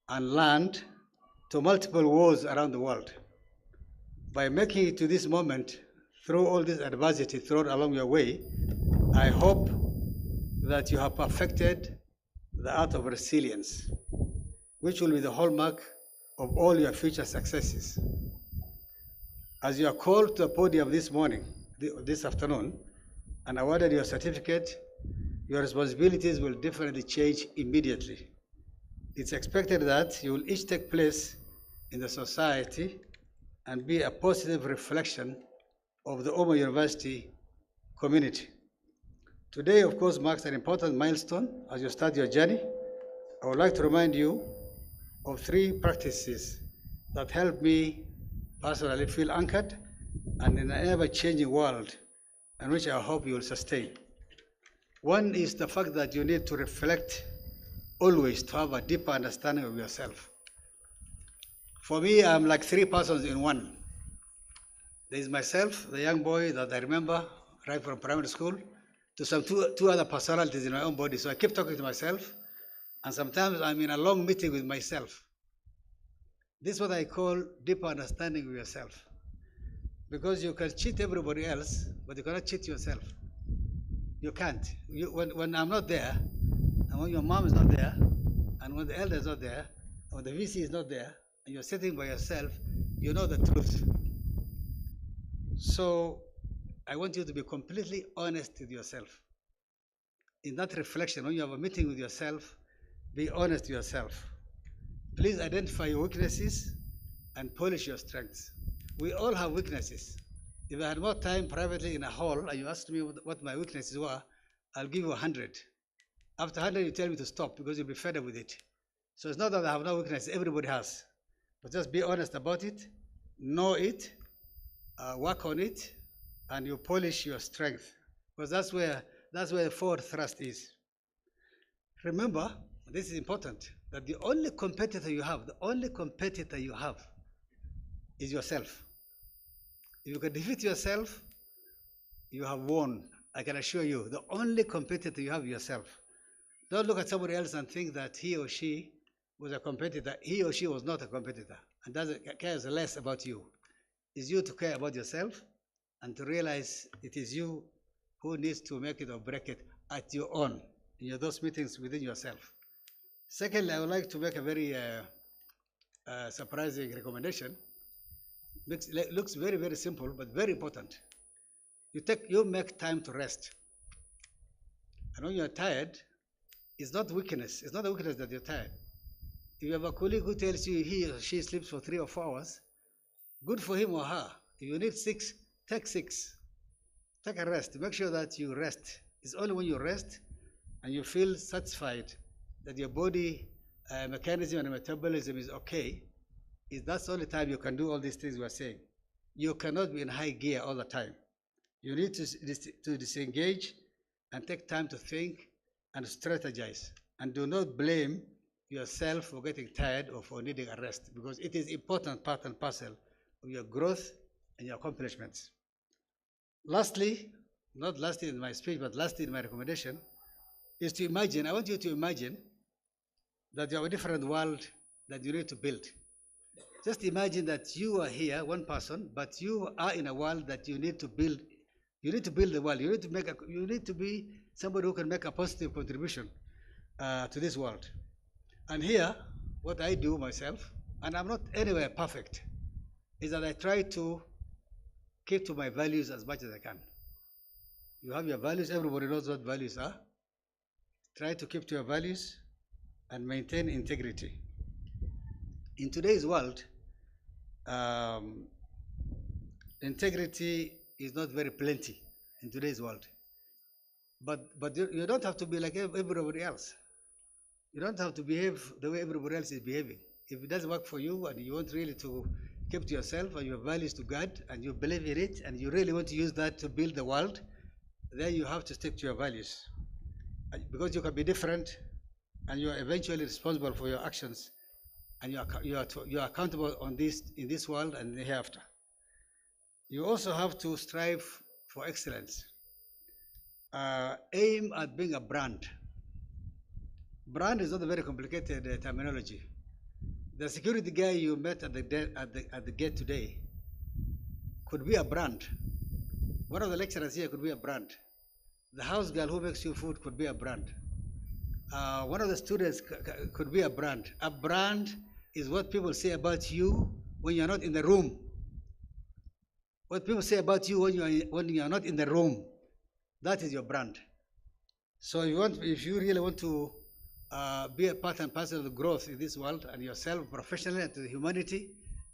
and learned, to multiple wars around the world. By making it to this moment, through all this adversity thrown along your way, I hope that you have perfected the art of resilience, which will be the hallmark of all your future successes. As you are called to the podium this morning, this afternoon, and awarded your certificate, your responsibilities will definitely change immediately. it's expected that you will each take place in the society and be a positive reflection of the Umma University community. Today, of course, marks an important milestone as you start your journey. I would like to remind you of 3 practices that help me personally feel anchored and in an ever-changing world, and which I hope you will sustain. One is the fact that you need to reflect always to have a deeper understanding of yourself. For me, I'm like 3 persons in one. There is myself, the young boy that I remember right from primary school, to some two other personalities in my own body. So I keep talking to myself, and sometimes I'm in a long meeting with myself. This is what I call deeper understanding of yourself. Because you can cheat everybody else, but you cannot cheat yourself. You can't. When I'm not there, and when your mom is not there, and when the elder is not there, or the VC is not there, and you're sitting by yourself, you know the truth. So I want you to be completely honest with yourself. In that reflection, when you have a meeting with yourself, be honest with yourself. Please identify your weaknesses and polish your strengths. We all have weaknesses. If I had more time privately in a hall and you asked me what my weaknesses were, I'll give you 100. After 100, you tell me to stop because you'll be fed up with it. So it's not that I have no weakness, everybody has. But just be honest about it, know it, work on it, and you polish your strength. Because that's where the forward thrust is. Remember, this is important, that the only competitor you have is yourself. If you can defeat yourself, you have won. I can assure you, the only competitor you have is yourself. Don't look at somebody else and think that he or she was a competitor. He or she was not a competitor and cares less about you. It's you to care about yourself and to realize it is you who needs to make it or break it at your own, in those meetings within yourself. Secondly, I would like to make a very surprising recommendation. Looks very, very simple, but very important. You make time to rest. And when you're tired, it's not weakness. It's not a weakness that you're tired. If you have a colleague who tells you he or she sleeps for 3 or 4 hours, good for him or her. If you need 6, take 6. Take a rest. Make sure that you rest. It's only when you rest and you feel satisfied that your body mechanism and metabolism is okay, that's the only time you can do all these things we are saying. You cannot be in high gear all the time. You need to disengage and take time to think and strategize. And do not blame yourself for getting tired or for needing a rest, because it is important part and parcel of your growth and your accomplishments. Lastly, not lastly in my speech, but lastly in my recommendation, is to imagine, I want you to imagine that you have a different world that you need to build. Just imagine that you are here, one person, but you are in a world that you need to build. You need to build the world. You need to be somebody who can make a positive contribution to this world. And here, what I do myself, and I'm not anywhere perfect, is that I try to keep to my values as much as I can. You have your values, everybody knows what values are. Try to keep to your values and maintain integrity. In today's world, integrity is not very plenty in today's world. But you don't have to be like everybody else. You don't have to behave the way everybody else is behaving. If it doesn't work for you and you want really to keep to yourself and your values to God and you believe in it and you really want to use that to build the world, then you have to stick to your values. Because you can be different and you are eventually responsible for your actions, and you are accountable in this world and hereafter. You also have to strive for excellence. Aim at being a brand. Brand is not a very complicated terminology. The security guy you met at the gate today could be a brand. One of the lecturers here could be a brand. The house girl who makes you food could be a brand. One of the students could be a brand. A brand is what people say about you when you're not in the room. What people say about you when you're not in the room, that is your brand. So if you really want to be a part and parcel of the growth in this world and yourself professionally and to the humanity,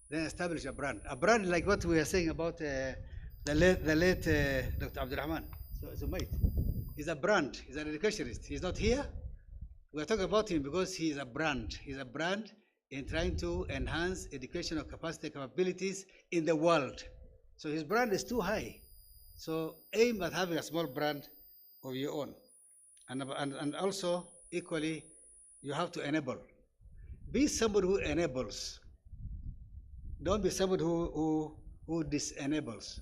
then establish a brand. A brand like what we are saying about the late Dr. Abdurrahman. So mate, he's a brand. He's an educationist. He's not here. We are talking about him because he is a brand. He's a brand in trying to enhance educational capacity capabilities in the world. So his brand is too high. So aim at having a small brand of your own. And also, equally, you have to enable. Be somebody who enables. Don't be somebody who disenables.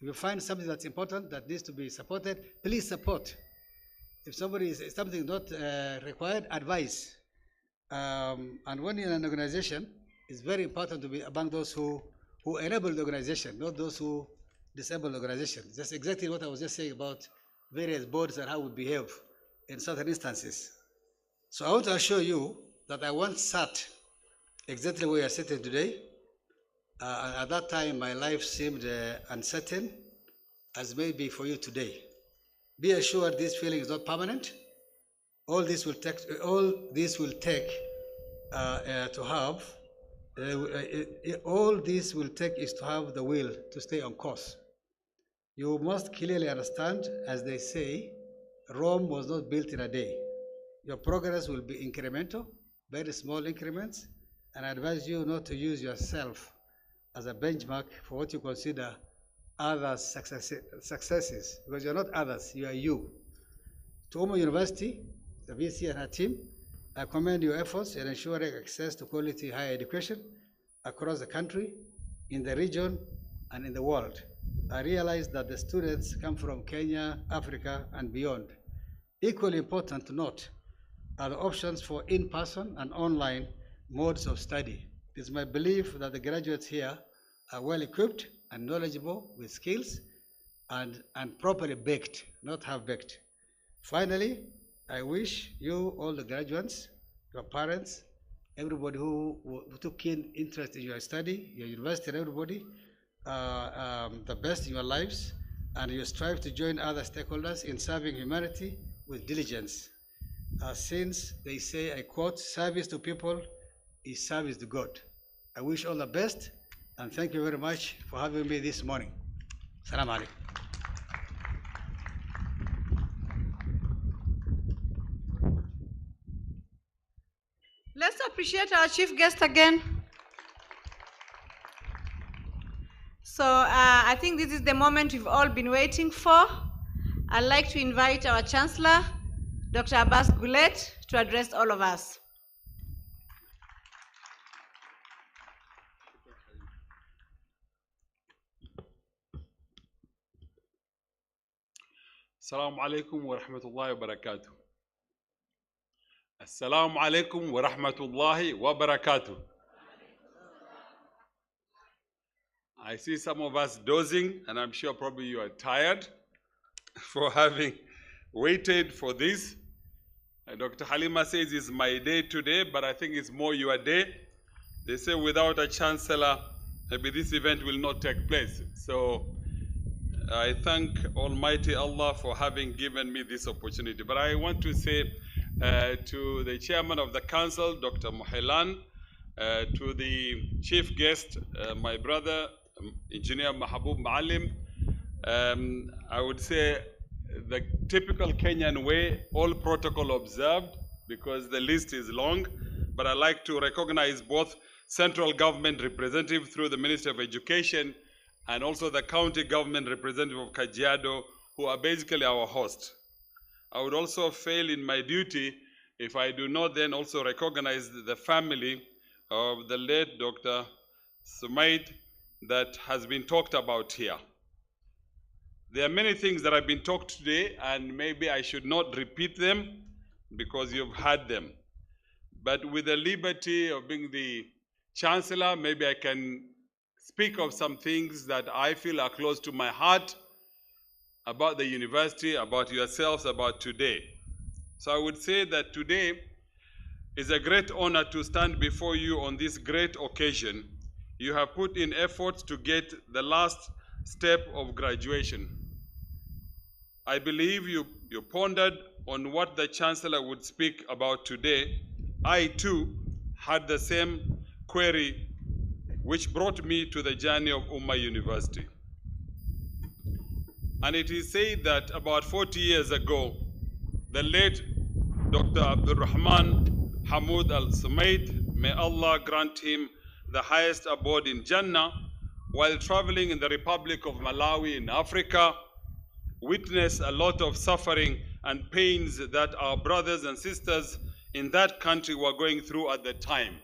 If you find something that's important that needs to be supported, please support. If somebody is something not required, advise. And when you're in an organization, it's very important to be among those who enable the organization, not those who disable the organization. That's exactly what I was just saying about various boards and how we behave in certain instances. So I want to assure you that I once sat exactly where you're sitting today. At that time, my life seemed uncertain, as maybe for you today. Be assured this feeling is not permanent. All this will take to have. All this will take is to have the will to stay on course. You must clearly understand, as they say, Rome was not built in a day. Your progress will be incremental, very small increments, and I advise you not to use yourself as a benchmark for what you consider others' successes, because you're not others, you are you. To Umma University, the VC and her team, I commend your efforts in ensuring access to quality higher education across the country, in the region, and in the world. I realize that the students come from Kenya, Africa, and beyond. Equally important to note are the options for in-person and online modes of study. It is my belief that the graduates here are well equipped and knowledgeable with skills and properly baked, not half-baked. Finally, I wish you, all the graduates, your parents, everybody who took keen interest in your study, your university, and everybody, the best in your lives, and you strive to join other stakeholders in serving humanity with diligence. Since they say, I quote, service to people is service to God. I wish all the best, and thank you very much for having me this morning. Assalamu alaikum. Let's appreciate our chief guest again. So I think this is the moment we've all been waiting for. I'd like to invite our Chancellor, Dr. Abbas Gullet, to address all of us. السلام عليكم ورحمة الله وبركاته. السلام عليكم ورحمة الله وبركاته. I see some of us dozing, and I'm sure probably you are tired for having waited for this. Dr. Halima says it's my day today, but I think it's more your day. They say without a chancellor, maybe this event will not take place. So I thank Almighty Allah for having given me this opportunity. But I want to say to the chairman of the council, Dr. Muhilan, to the chief guest, my brother, Engineer Mahbub Maalim, I would say the typical Kenyan way, all protocol observed, because the list is long, but I like to recognize both central government representative through the Ministry of Education and also the county government representative of Kajiado, who are basically our host. I would also fail in my duty if I do not then also recognize the family of the late Dr. Sumait that has been talked about here. There are many things that have been talked today, and maybe I should not repeat them because you've heard them. But with the liberty of being the Chancellor, maybe I can speak of some things that I feel are close to my heart about the university, about yourselves, about today. So I would say that today is a great honor to stand before you on this great occasion. You have put in efforts to get the last step of graduation. I believe you pondered on what the Chancellor would speak about today, I too had the same query which brought me to the journey of Umma University. And it is said that about 40 years ago, the late Dr. Abdul Rahman Hamoud Al-Sumaid, may Allah grant him the highest abode in Jannah, while traveling in the Republic of Malawi in Africa, witnessed a lot of suffering and pains that our brothers and sisters in that country were going through at the time.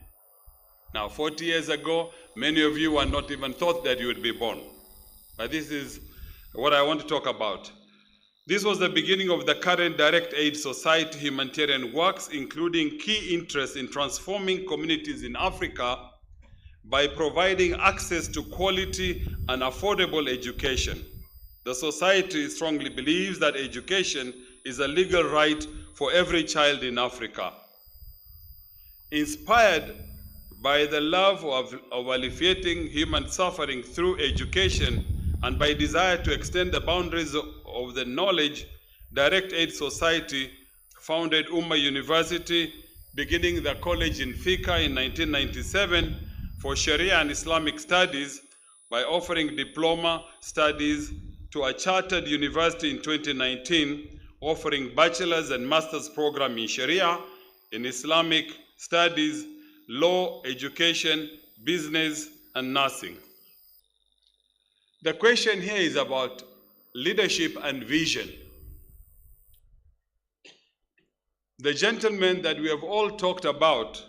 Now, 40 years ago, many of you were not even thought that you would be born. But this is what I want to talk about. This was the beginning of the current Direct Aid Society humanitarian works, including key interests in transforming communities in Africa by providing access to quality and affordable education. The society strongly believes that education is a legal right for every child in Africa. Inspired by the love of alleviating human suffering through education and by desire to extend the boundaries of the knowledge, Direct Aid Society founded Umma University, beginning the college in Thika in 1997 for Sharia and Islamic studies by offering diploma studies to a chartered university in 2019, offering bachelor's and master's program in Sharia, in Islamic studies, law, education, business, and nursing. The question here is about leadership and vision. The gentleman that we have all talked about,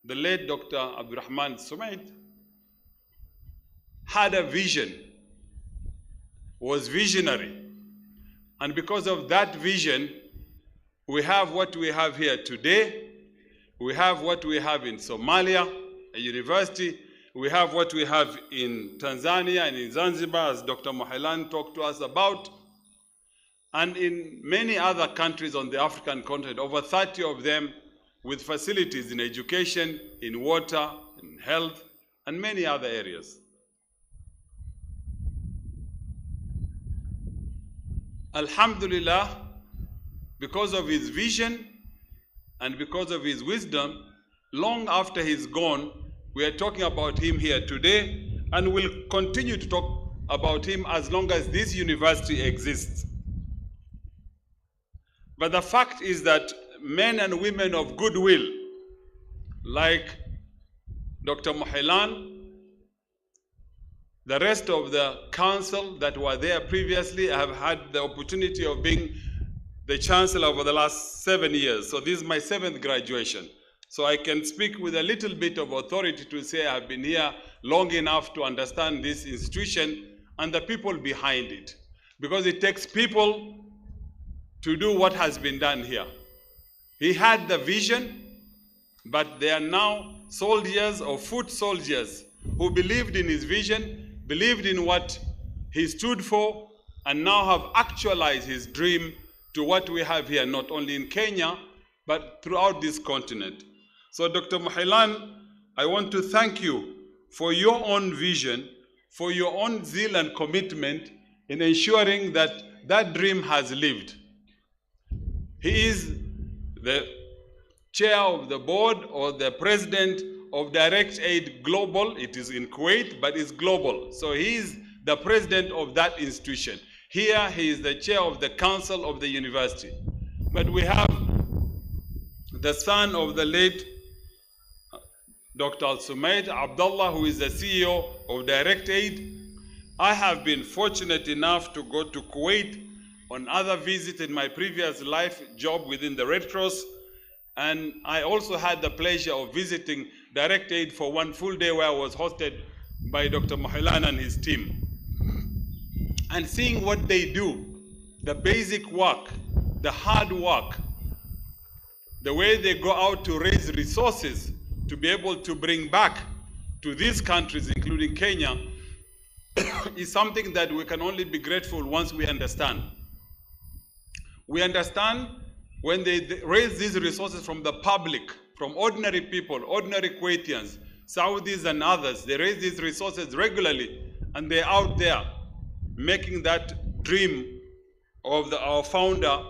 the late Dr. Abdurrahman Sumaid, had a vision, was visionary. And because of that vision, we have what we have here today. We have what we have in Somalia, a university. We have what we have in Tanzania and in Zanzibar, as Dr. Mohilan talked to us about. And in many other countries on the African continent, over 30 of them with facilities in education, in water, in health, and many other areas. Alhamdulillah, because of his vision and because of his wisdom, long after he's gone, we are talking about him here today, and we'll continue to talk about him as long as this university exists. But the fact is that men and women of goodwill, like Dr. Mohilan, the rest of the council that were there previously, have had the opportunity of being the Chancellor over the last 7 years. So this is my 7th graduation. So I can speak with a little bit of authority to say I've been here long enough to understand this institution and the people behind it. Because it takes people to do what has been done here. He had the vision, but they are now soldiers or foot soldiers who believed in his vision, believed in what he stood for, and now have actualized his dream to what we have here, not only in Kenya, but throughout this continent. So Dr. Mohilan, I want to thank you for your own vision, for your own zeal and commitment in ensuring that that dream has lived. He is the chair of the board or the president of Direct Aid Global. It is in Kuwait, but it's global. So he is the president of that institution. Here, he is the chair of the council of the university. But we have the son of the late Dr. Al-Sumaid, Abdullah, who is the CEO of Direct Aid. I have been fortunate enough to go to Kuwait on other visits in my previous life job within the Red Cross. And I also had the pleasure of visiting Direct Aid for one full day where I was hosted by Dr. Mohilan and his team. And seeing what they do, the basic work, the hard work, the way they go out to raise resources to be able to bring back to these countries, including Kenya, is something that we can only be grateful once we understand. We understand when they raise these resources from the public, from ordinary people, ordinary Kuwaitians, Saudis and others. They raise these resources regularly, and they're out there making that dream of our founder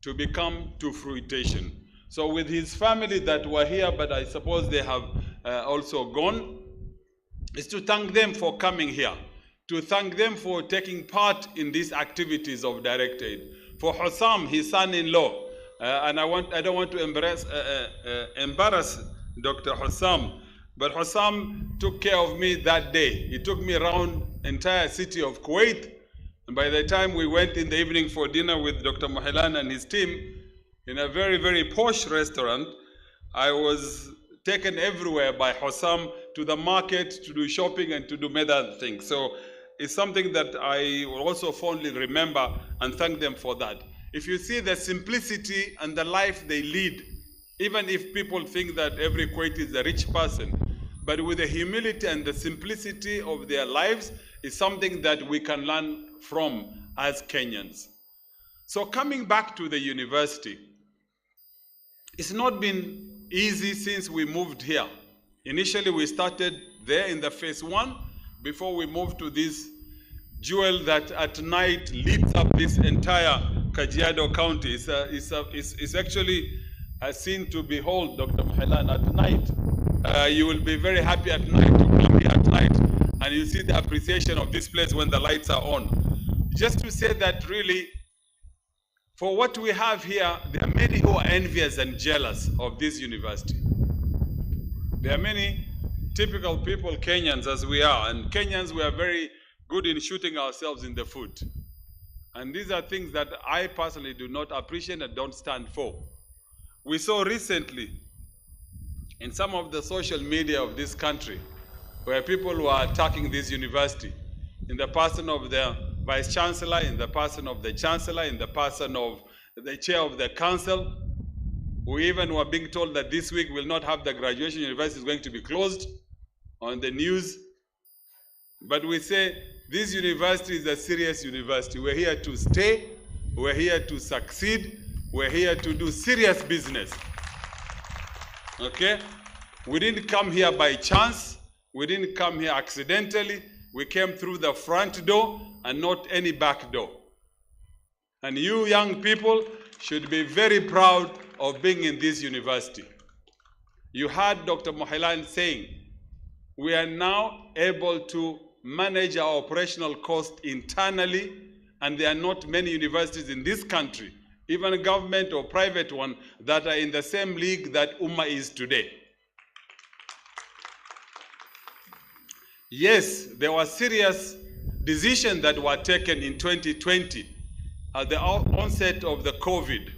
to become to fruition. So with his family that were here, but I suppose they have also gone, is to thank them for coming here, to thank them for taking part in these activities of direct aid. For Hussam, his son-in-law, and I don't want to embarrass Dr. Hussam, but Hussam took care of me that day. He took me around entire city of Kuwait, and by the time we went in the evening for dinner with Dr. Mohilan and his team in a very, very posh restaurant, I was taken everywhere by Hussam, to the market, to do shopping and to do many other things. So it's something that I will also fondly remember and thank them for that. If you see the simplicity and the life they lead, even if people think that every Kuwaiti is a rich person, but with the humility and the simplicity of their lives is something that we can learn from as Kenyans. So coming back to the university, it's not been easy since we moved here. Initially, we started there in the phase 1 before we moved to this jewel that at night lights up this entire Kajiado County. It's actually a scene to behold, Dr. Mahelan, at night. You will be very happy at night to come here at night, and you see the appreciation of this place when the lights are on. Just to say that really, for what we have here, there are many who are envious and jealous of this university. There are many typical people, Kenyans as we are, and Kenyans, we are very good in shooting ourselves in the foot. And these are things that I personally do not appreciate and don't stand for. We saw recently in some of the social media of this country where people were attacking this university in the person of the Vice Chancellor, in the person of the Chancellor, in the person of the Chair of the Council. We even were being told that this week we'll not have the graduation, university is going to be closed on the news. But we say this university is a serious university. We're here to stay, we're here to succeed, we're here to do serious business. Okay? We didn't come here by chance, we didn't come here accidentally, we came through the front door and not any back door. And you young people should be very proud of being in this university. You heard Dr. Mohilan saying, we are now able to manage our operational cost internally, and there are not many universities in this country, even government or private one, that are in the same league that Umma is today. Yes, there were serious decisions that were taken in 2020 at the onset of the COVID,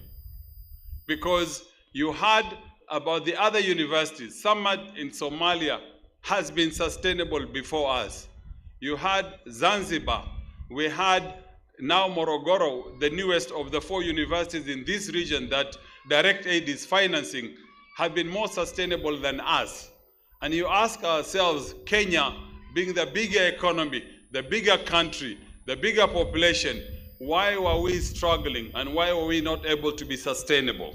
because you heard about the other universities. Some in Somalia has been sustainable before us. You had Zanzibar, we had now Morogoro, the newest of the 4 universities in this region that direct aid is financing, have been more sustainable than us. And you ask ourselves, Kenya, being the bigger economy, the bigger country, the bigger population, why were we struggling and why were we not able to be sustainable?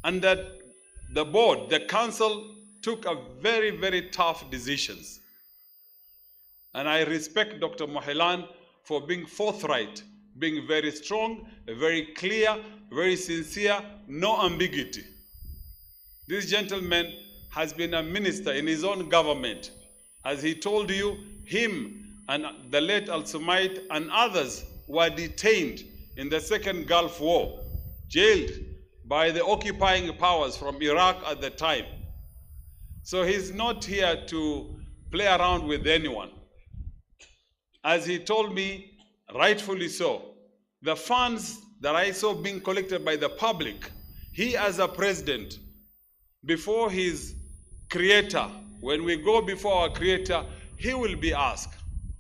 And that the board, the council, took a very, very tough decisions. And I respect Dr. Mohilan for being forthright, being very strong, very clear, very sincere, no ambiguity. This gentleman has been a minister in his own government. As he told you, him and the late Al-Sumait and others were detained in the Second Gulf War, jailed by the occupying powers from Iraq at the time. So he's not here to play around with anyone. As he told me, rightfully so, the funds that I saw being collected by the public, he as a president, before his creator, when we go before our creator, he will be asked,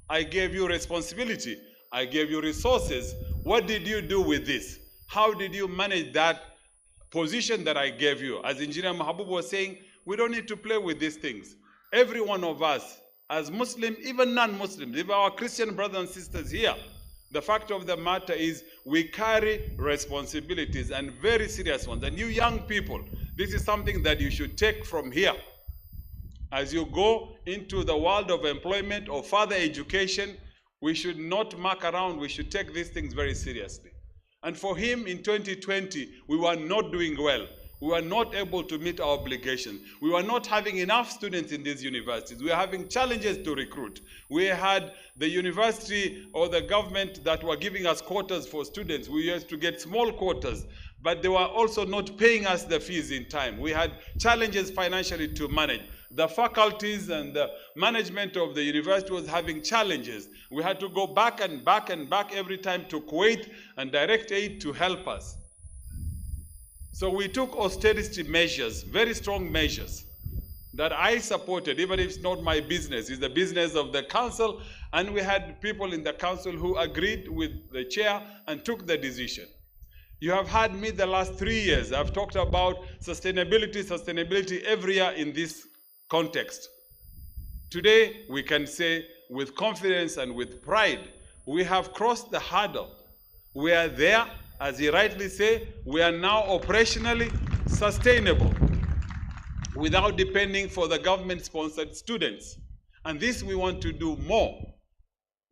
I gave you responsibility, I gave you resources, what did you do with this? How did you manage that position that I gave you? As Engineer Mahabub was saying, we don't need to play with these things. Every one of us, as Muslim, even non-Muslims, even our Christian brothers and sisters here, the fact of the matter is we carry responsibilities and very serious ones. And you young people, this is something that you should take from here. As you go into the world of employment or further education, we should not muck around. We should take these things very seriously. And for him in 2020, we were not doing well. We were not able to meet our obligations. We were not having enough students in these universities. We were having challenges to recruit. We had the university or the government that were giving us quotas for students. We used to get small quotas, but they were also not paying us the fees in time. We had challenges financially to manage. The faculties and the management of the university was having challenges. We had to go back and back and back every time to Kuwait and direct aid to help us. So we took austerity measures, very strong measures, that I supported, even if it's not my business, it's the business of the council, and we had people in the council who agreed with the chair and took the decision. You have had me the last 3 years. I've talked about sustainability every year in this context. Today, we can say with confidence and with pride, we have crossed the hurdle. We are there, as he rightly said, we are now operationally sustainable without depending for the government-sponsored students. And this we want to do more.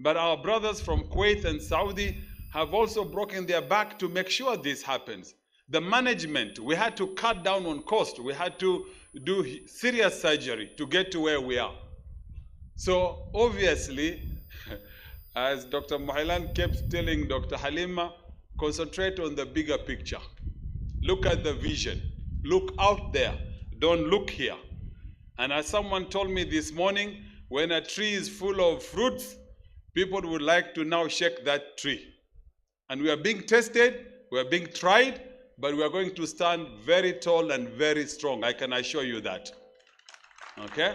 But our brothers from Kuwait and Saudi have also broken their back to make sure this happens. The management, we had to cut down on cost. We had to do serious surgery to get to where we are. So obviously, as Dr. Muhailan kept telling Dr. Halima, concentrate on the bigger picture. Look at the vision. Look out there. Don't look here. And as someone told me this morning, when a tree is full of fruits, people would like to now shake that tree. And we are being tested, we are being tried, but we are going to stand very tall and very strong. I can assure you that. Okay?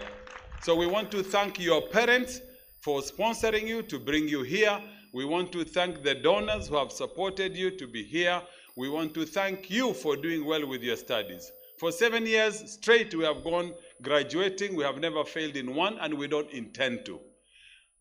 So we want to thank your parents for sponsoring you to bring you here. We want to thank the donors who have supported you to be here. We want to thank you for doing well with your studies. For 7 years straight, we have gone graduating. We have never failed in one, and we don't intend to.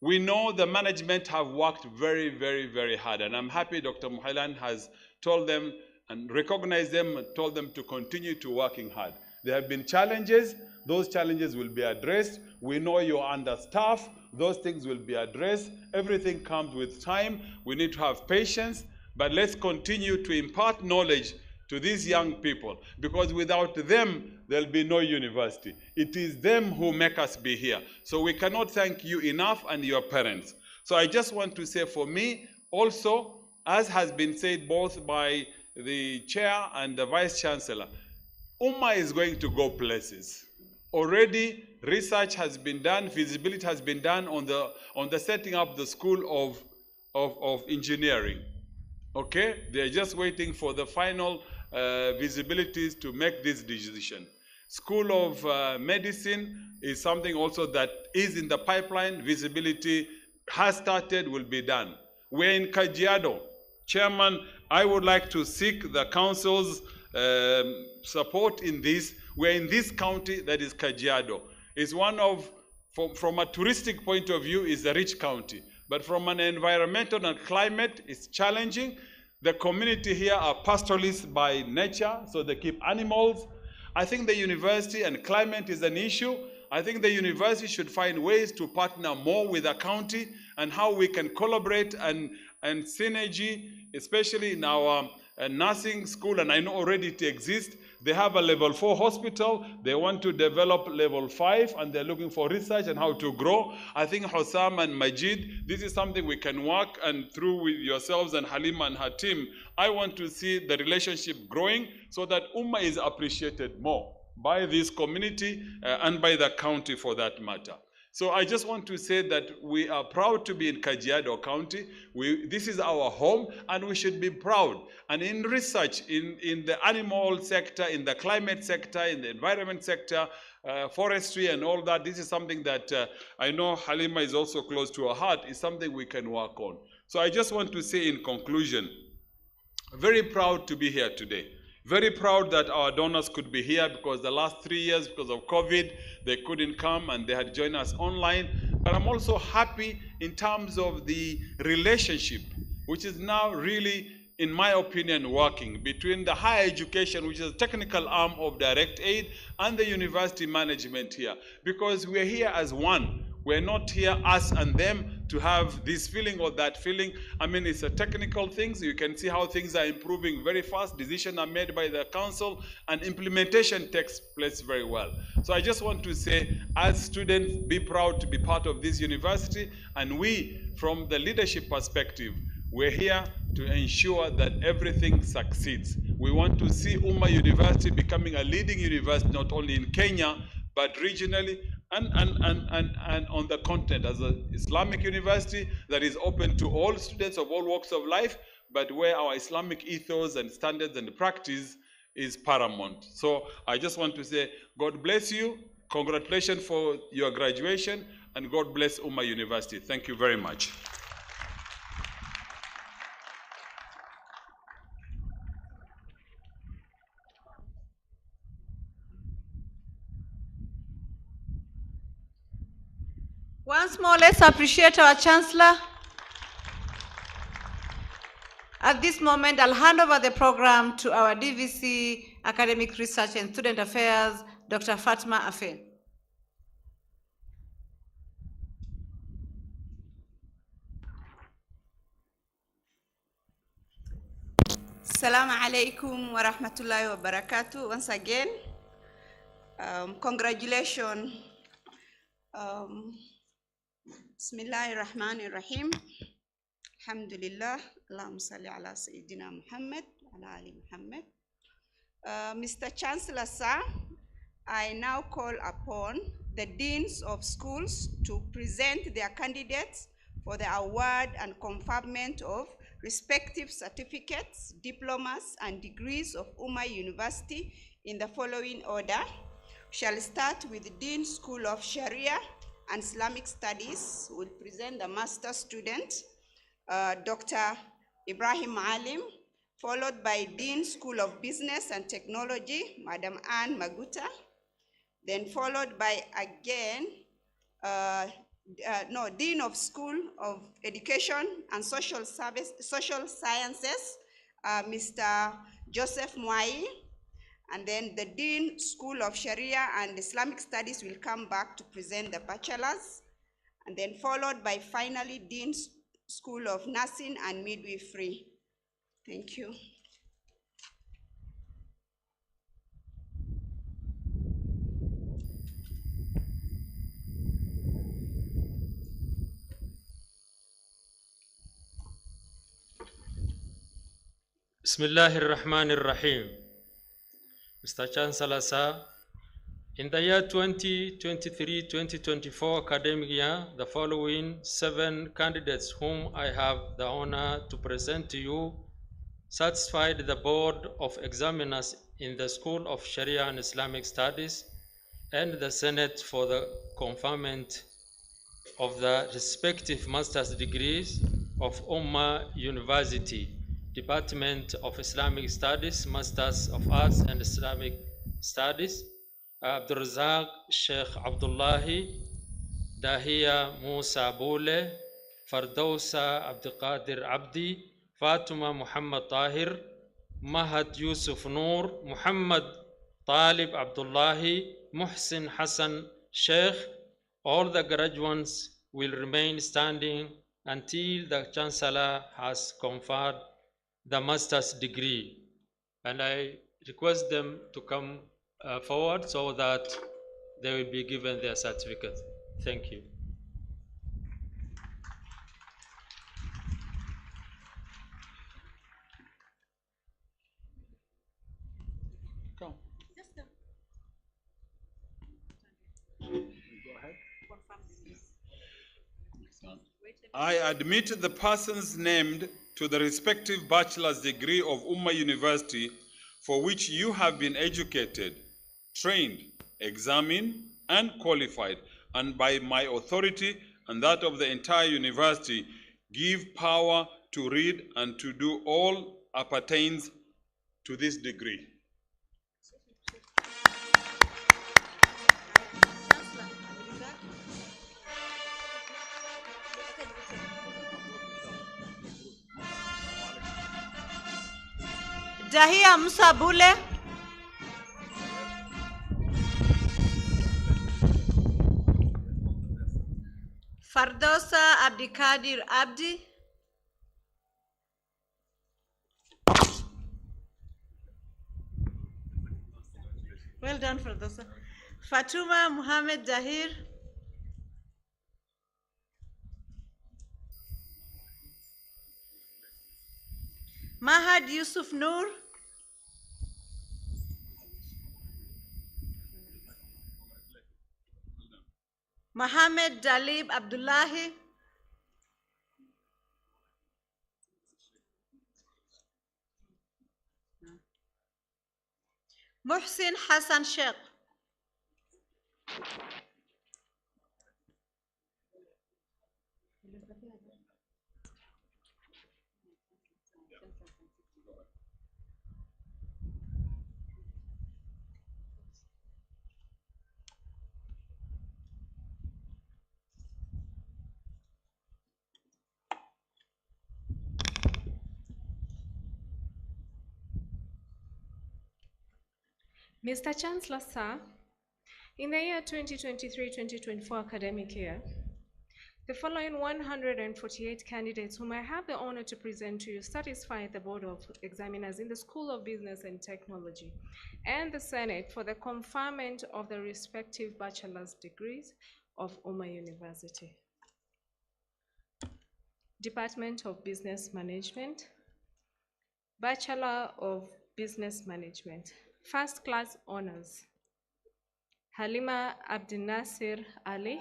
We know the management have worked very, very, very hard, and I'm happy Dr. Muhailan has told them and recognized them and told them to continue to working hard. There have been challenges. Those challenges will be addressed. We know you're understaffed. Those things will be addressed. Everything comes with time. We need to have patience, but let's continue to impart knowledge to these young people, because without them, there'll be no university. It is them who make us be here. So we cannot thank you enough and your parents. So I just want to say for me, also, as has been said both by the chair and the vice chancellor, Umma is going to go places. Already research has been done, feasibility has been done on the setting up the school of engineering. Okay, they're just waiting for the final visibilities to make this decision. School of Medicine is something also that is in the pipeline. Visibility has started, will be done. We're in Kajiado. Chairman, I would like to seek the council's support in this. We're in this county that is Kajiado. It's one of, from a touristic point of view, is a rich county. But from an environmental and climate, it's challenging. The community here are pastoralists by nature, so they keep animals. I think the university and climate is an issue. I think the university should find ways to partner more with the county and how we can collaborate and synergy, especially in our nursing school, and I know already it exists. They have a level 4 hospital. They want to develop level 5, and they're looking for research and how to grow. I think Hossam and Majid, this is something we can work and through with yourselves and Halima and her team. I want to see the relationship growing so that Umma is appreciated more by this community and by the county for that matter. So I just want to say that we are proud to be in Kajiado County. This is our home, and we should be proud. And in research, in the animal sector, in the climate sector, in the environment sector, forestry and all that, this is something that I know Halima is also close to her heart, is something we can work on. So I just want to say in conclusion, very proud to be here today. Very proud that our donors could be here, because the last 3 years, because of COVID, they couldn't come and they had joined us online. But I'm also happy in terms of the relationship, which is now really, in my opinion, working between the higher education, which is a technical arm of direct aid, and the university management here. Because we're here as one. We're not here, us and them, to have this feeling or that feeling. I mean, it's a technical thing. So you can see how things are improving very fast. Decisions are made by the council, and implementation takes place very well. So I just want to say, as students, be proud to be part of this university. And we, from the leadership perspective, we're here to ensure that everything succeeds. We want to see Umma University becoming a leading university, not only in Kenya, but regionally and on the continent, as an Islamic university that is open to all students of all walks of life, but where our Islamic ethos and standards and practice is paramount. So I just want to say, God bless you, congratulations for your graduation, and God bless Umma University. Thank you very much. Once more, let's appreciate our Chancellor. At this moment, I'll hand over the program to our DVC, Academic Research and Student Affairs, Dr. Fatma Afe. Assalamu alaikum wa rahmatullahi wa barakatuh. Once again, congratulations. Bismillahir Rahmanir Rahim. Alhamdulillah. Allahumma salli ala Sayyidina Muhammad wa ala ali Muhammad. Mr. Chancellor, sir, I now call upon the deans of schools to present their candidates for the award and conferment of respective certificates, diplomas, and degrees of Umma University in the following order. We shall start with the Dean School of Sharia and Islamic Studies, who will present the master student, Dr. Ibrahim Alim, followed by Dean School of Business and Technology, Madam Anne Maguta, then followed by again, Dean of School of Education and Social Sciences, Mr. Joseph Mwai, and then the Dean School of Sharia and Islamic Studies will come back to present the bachelors, and then followed by finally Dean School of Nursing and Midwifery. Thank you. Bismillahir Rahmanir Rahim. Mr. Chancellor, sir, in the year 2023-2024 academic year, the following 7 candidates whom I have the honor to present to you satisfied the Board of Examiners in the School of Sharia and Islamic Studies and the Senate for the conferment of the respective master's degrees of Umma University, Department of Islamic Studies, Masters of Arts and Islamic Studies, Abdul Razak Sheikh Abdullahi, Dahia Musa Boule, Fardowsa Abdulqadir Abdi, Fatuma Muhammad Tahir, Mahad Yusuf Noor, Muhammad Talib Abdullahi, Muhsin Hassan Sheikh. All the graduates will remain standing until the Chancellor has conferred the master's degree. And I request them to come forward so that they will be given their certificate. Thank you. Come. I admit the persons named to the respective bachelor's degree of Umma University for which you have been educated, trained, examined, and qualified, and by my authority and that of the entire university, give power to read and to do all appertains to this degree. Dahia Musa Boule. Fardosa Abdikadir Abdi. Well done, Fardosa. Fatuma Muhammad Dahir. Mahad Yusuf Noor. Mohammed Dalib Abdullahi. Muhsin Hassan Sheikh. Mr. Chancellor, sir, in the year 2023-2024 academic year, the following 148 candidates whom I have the honor to present to you satisfy the Board of Examiners in the School of Business and Technology and the Senate for the conferment of the respective bachelor's degrees of Umma University. Department of Business Management, Bachelor of Business Management, First Class Honors, Halima Abdinasir Ali,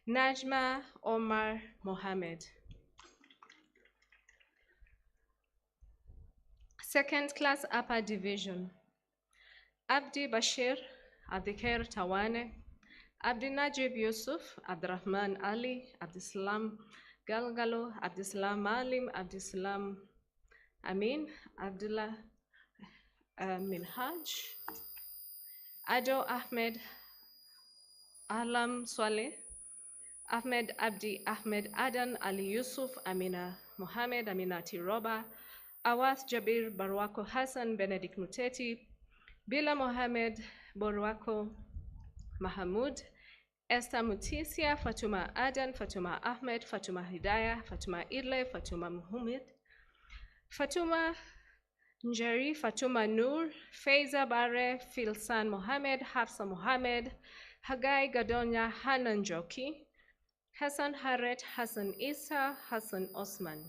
Najma Omar Mohammed. Second Class Upper Division, Abdi Bashir Abdikhair Tawane, Abdi Najib Yusuf, Abdurrahman Ali, Abdislam Galgalo, Abdislam Malim, Abdislam Amin, Abdullah Minhaj, Ado Ahmed Alam Swaleh, Ahmed Abdi Ahmed Adan Ali Yusuf, Amina Mohammed, Aminati Roba, Awath Jabir Barwako Hassan, Benedict Muteti, Bila Mohammed Borwako Mahamud, Esther Mutisia, Fatuma Adan, Fatuma Ahmed, Fatuma Hidayah, Fatuma Idle, Fatuma Muhammad, Fatuma Njeri, Fatuma Nur, Faiza Bare, Filsan Mohammed, Hafsa Mohammed, Hagai Gadonya Hanan Joki, Hassan Haret, Hassan Isa, Hassan Osman,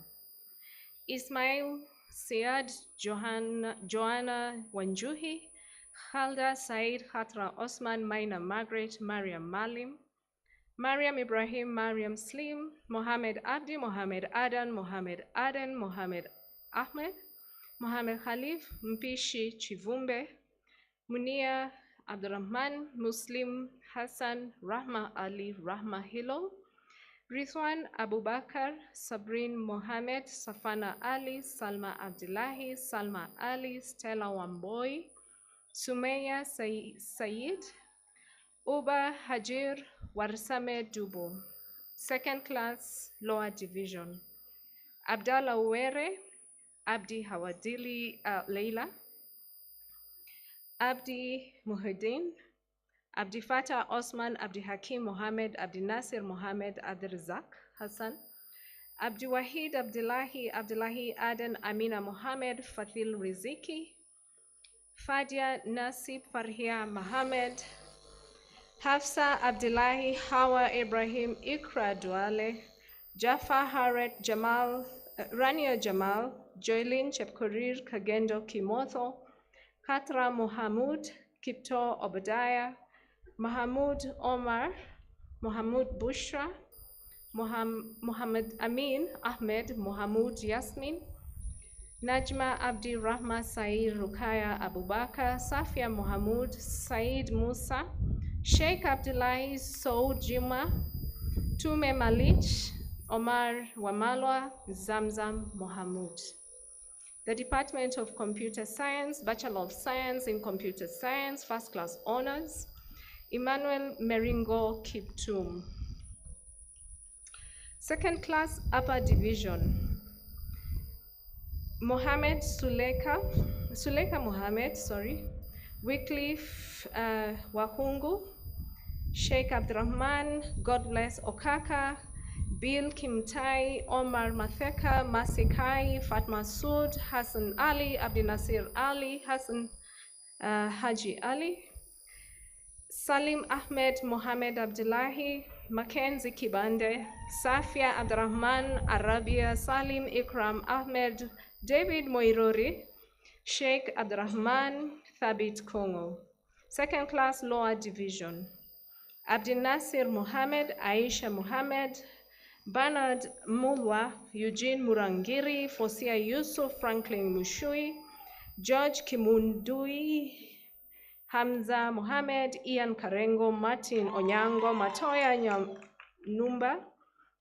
Ismail Siad, Joanna Wanjuhi, Khalda Said, Khatra Osman, Maina Margaret, Mariam Malim, Mariam Ibrahim, Mariam Slim, Mohammed Abdi, Mohammed Adan, Mohammed Aden, Mohammed Ahmed, Mohammed Khalif, Mpishi Chivumbe, Munia Abdurrahman, Muslim Hassan, Rahma Ali, Rahma Hilo, Rizwan Abubakar, Sabrin Mohammed, Safana Ali, Salma Abdullahi, Salma Ali, Stella Wamboi, Sumeya Sayed, Uba Hajir, Warsame Dubo. Second Class Lower Division, Abdallah Uwere, Abdi Hawadili Leila, Abdi Muhyiddin, Abdi Fatah Osman, Abdi Hakim Mohammed, Abdi Nasir Mohammed, Abdi Razak Hassan, Abdi Wahid Abdullahi, Abdullahi Aden, Amina Mohammed, Fathil Riziki, Fadia Nasib Farhia Mohammed, Hafsa Abdullahi, Hawa Ibrahim, Ikra Duale, Jafar Haret Jamal, Rania Jamal, Joylin Chepkorir Kagendo Kimotho, Katra Mohamud, Kipto Obadiah, Mahamud Omar, Mohamud Bushra, Mohammed Amin Ahmed, Mohamud Yasmin, Najma Abdi Rahma Said Rukaya Abubakar, Safia Mohamud, Said Musa, Sheikh Abdullahi Saud Juma, Tume Malich, Omar Wamalwa, Zamzam Mohamud. The Department of Computer Science, Bachelor of Science in Computer Science, First Class Honors, Emmanuel Meringo Kiptum. Second Class Upper Division, Mohammed Suleika Mohammed, Wycliffe Wahungu, Sheikh Abdurrahman, God bless Okaka, Bill Kimtai, Omar Matheka, Masikai, Fatma Sood, Hassan Ali, Abdinasir Ali, Hassan Haji Ali, Salim Ahmed, Mohammed Abdullahi, Mackenzie Kibande, Safia Abdurrahman, Arabia, Salim Ikram Ahmed, David Moirori, Sheikh Abdurrahman, Thabit Kongo. Second class lower division. Abdel Nasir Mohammed, Aisha Mohammed, Bernard Mulwa, Eugene Murangiri, Fosia Yusuf, Franklin Mushui, George Kimundui, Hamza Mohammed, Ian Karengo, Martin Onyango, Matoya Numba,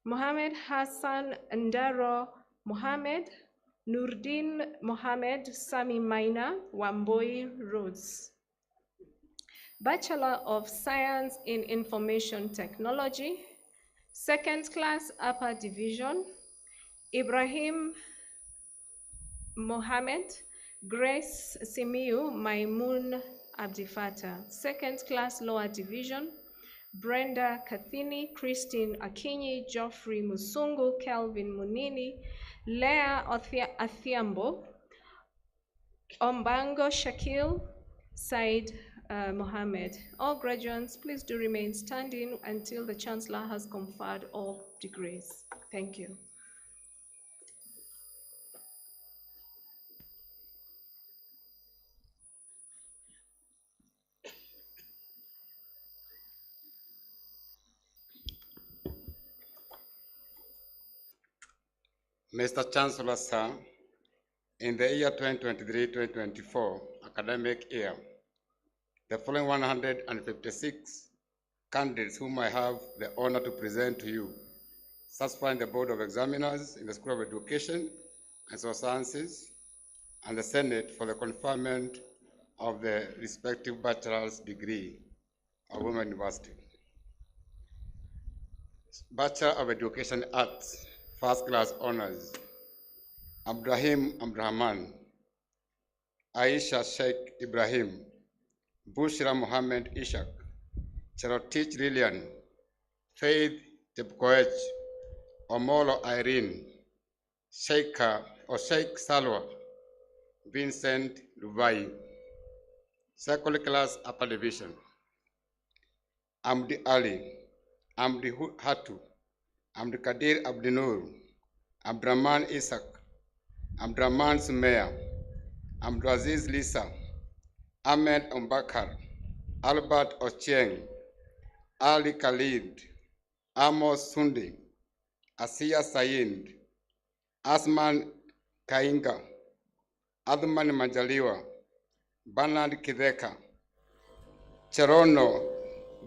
Mohammed Hassan Ndaro Mohammed, Nurdin Mohammed, Sami Maina, Wamboi Rhodes. Bachelor of Science in Information Technology, second class upper division, Ibrahim Mohammed, Grace Simiu, Maimun Abdifata, second class lower division, Brenda Kathini, Christine Akinyi, Geoffrey Musungu, Kelvin Munini, Leah Athiambo, Ombango Shakil, Said Mohammed. All graduates, please do remain standing until the Chancellor has conferred all degrees. Thank you. Mr. Chancellor, sir, in the year 2023-2024 academic year, the following 156 candidates whom I have the honor to present to you, satisfying the Board of Examiners in the School of Education and Social Sciences and the Senate for the conferment of the respective bachelor's degree of Umma University. Bachelor of Education Arts, first class honors, Abdurrahim Abdurrahman, Aisha Sheikh Ibrahim, Bushra Mohammed Ishak, Cherotich Lilian, Faith Tepkoech, Omolo Irene, Sheikh Salwa, Vincent Lubai. Second class upper division, Amdi Ali, Amdi Hatu, Amdi Kadir Abdinur, Abdraman Isak, Abdraman Sumeya, Abdulaziz Lisa, Ahmed Umbakar, Albert Ochieng, Ali Khalid, Amos Sundi, Asiya Sayid, Asman Kainga, Adman Majaliwa, Bernard Kideka, Cherono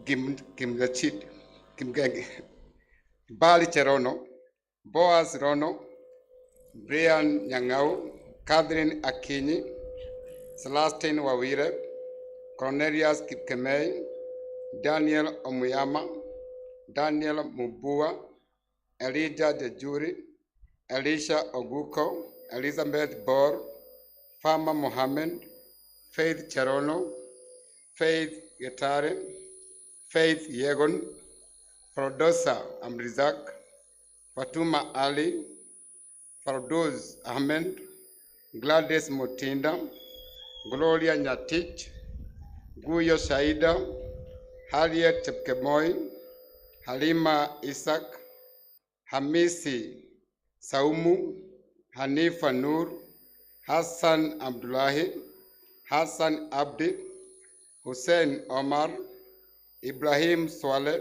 Kimgachit, Bali Cherono, Boaz Rono, Brian Nyangau, Catherine Akinyi, Celestine Wawire, Cornelius Kipkemei, Daniel Omuyama, Daniel Mubua, Elijah Dejuri, Elisha Oguko, Elizabeth Bor, Fama Mohammed, Faith Cherono, Faith Getare, Faith Yegon, Frodosa Amrizak, Fatuma Ali, Fardoz Ahmed, Gladys Mutinda, Gloria Nyatich, Guyo Shaida, Harriet Chepkemoi, Halima Isak, Hamisi Saumu, Hanifa Nur, Hassan Abdullahi, Hassan Abdi, Hussein Omar, Ibrahim Swale,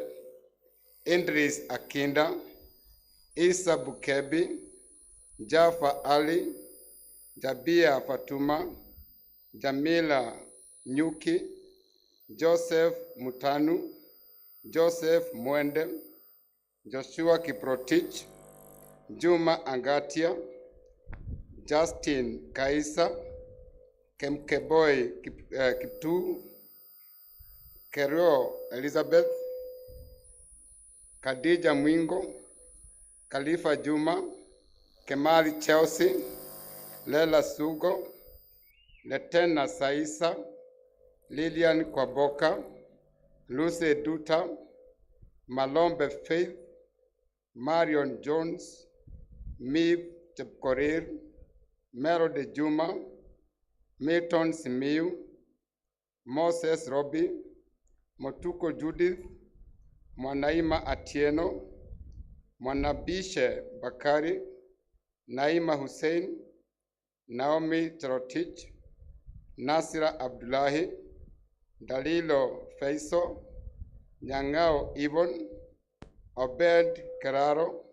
Idris Akinda, Isa Bukebi, Jaffa Ali, Jabia Fatuma, Jamila Nyuki, Joseph Mutanu, Joseph Mwende, Joshua Kiprotich, Juma Angatia, Justin Kaisa, Kemkeboy Kiptu, Kerio Elizabeth, Khadija Mwingo, Khalifa Juma, Kemali Chelsea, Lela Sugo, Letena Saisa, Lilian Kwaboka, Lucy Duta, Malombe Faith, Marion Jones, Miv Chepkorir, Melody Juma, Milton Simiu, Moses Robi, Motuko Judith, Mwanaima Atieno, Mwanabishe Bakari, Naima Hussein, Naomi Trotich, Nasira Abdullahi, Dalilo Faiso, Nyangao Yvonne, Obed Keraro,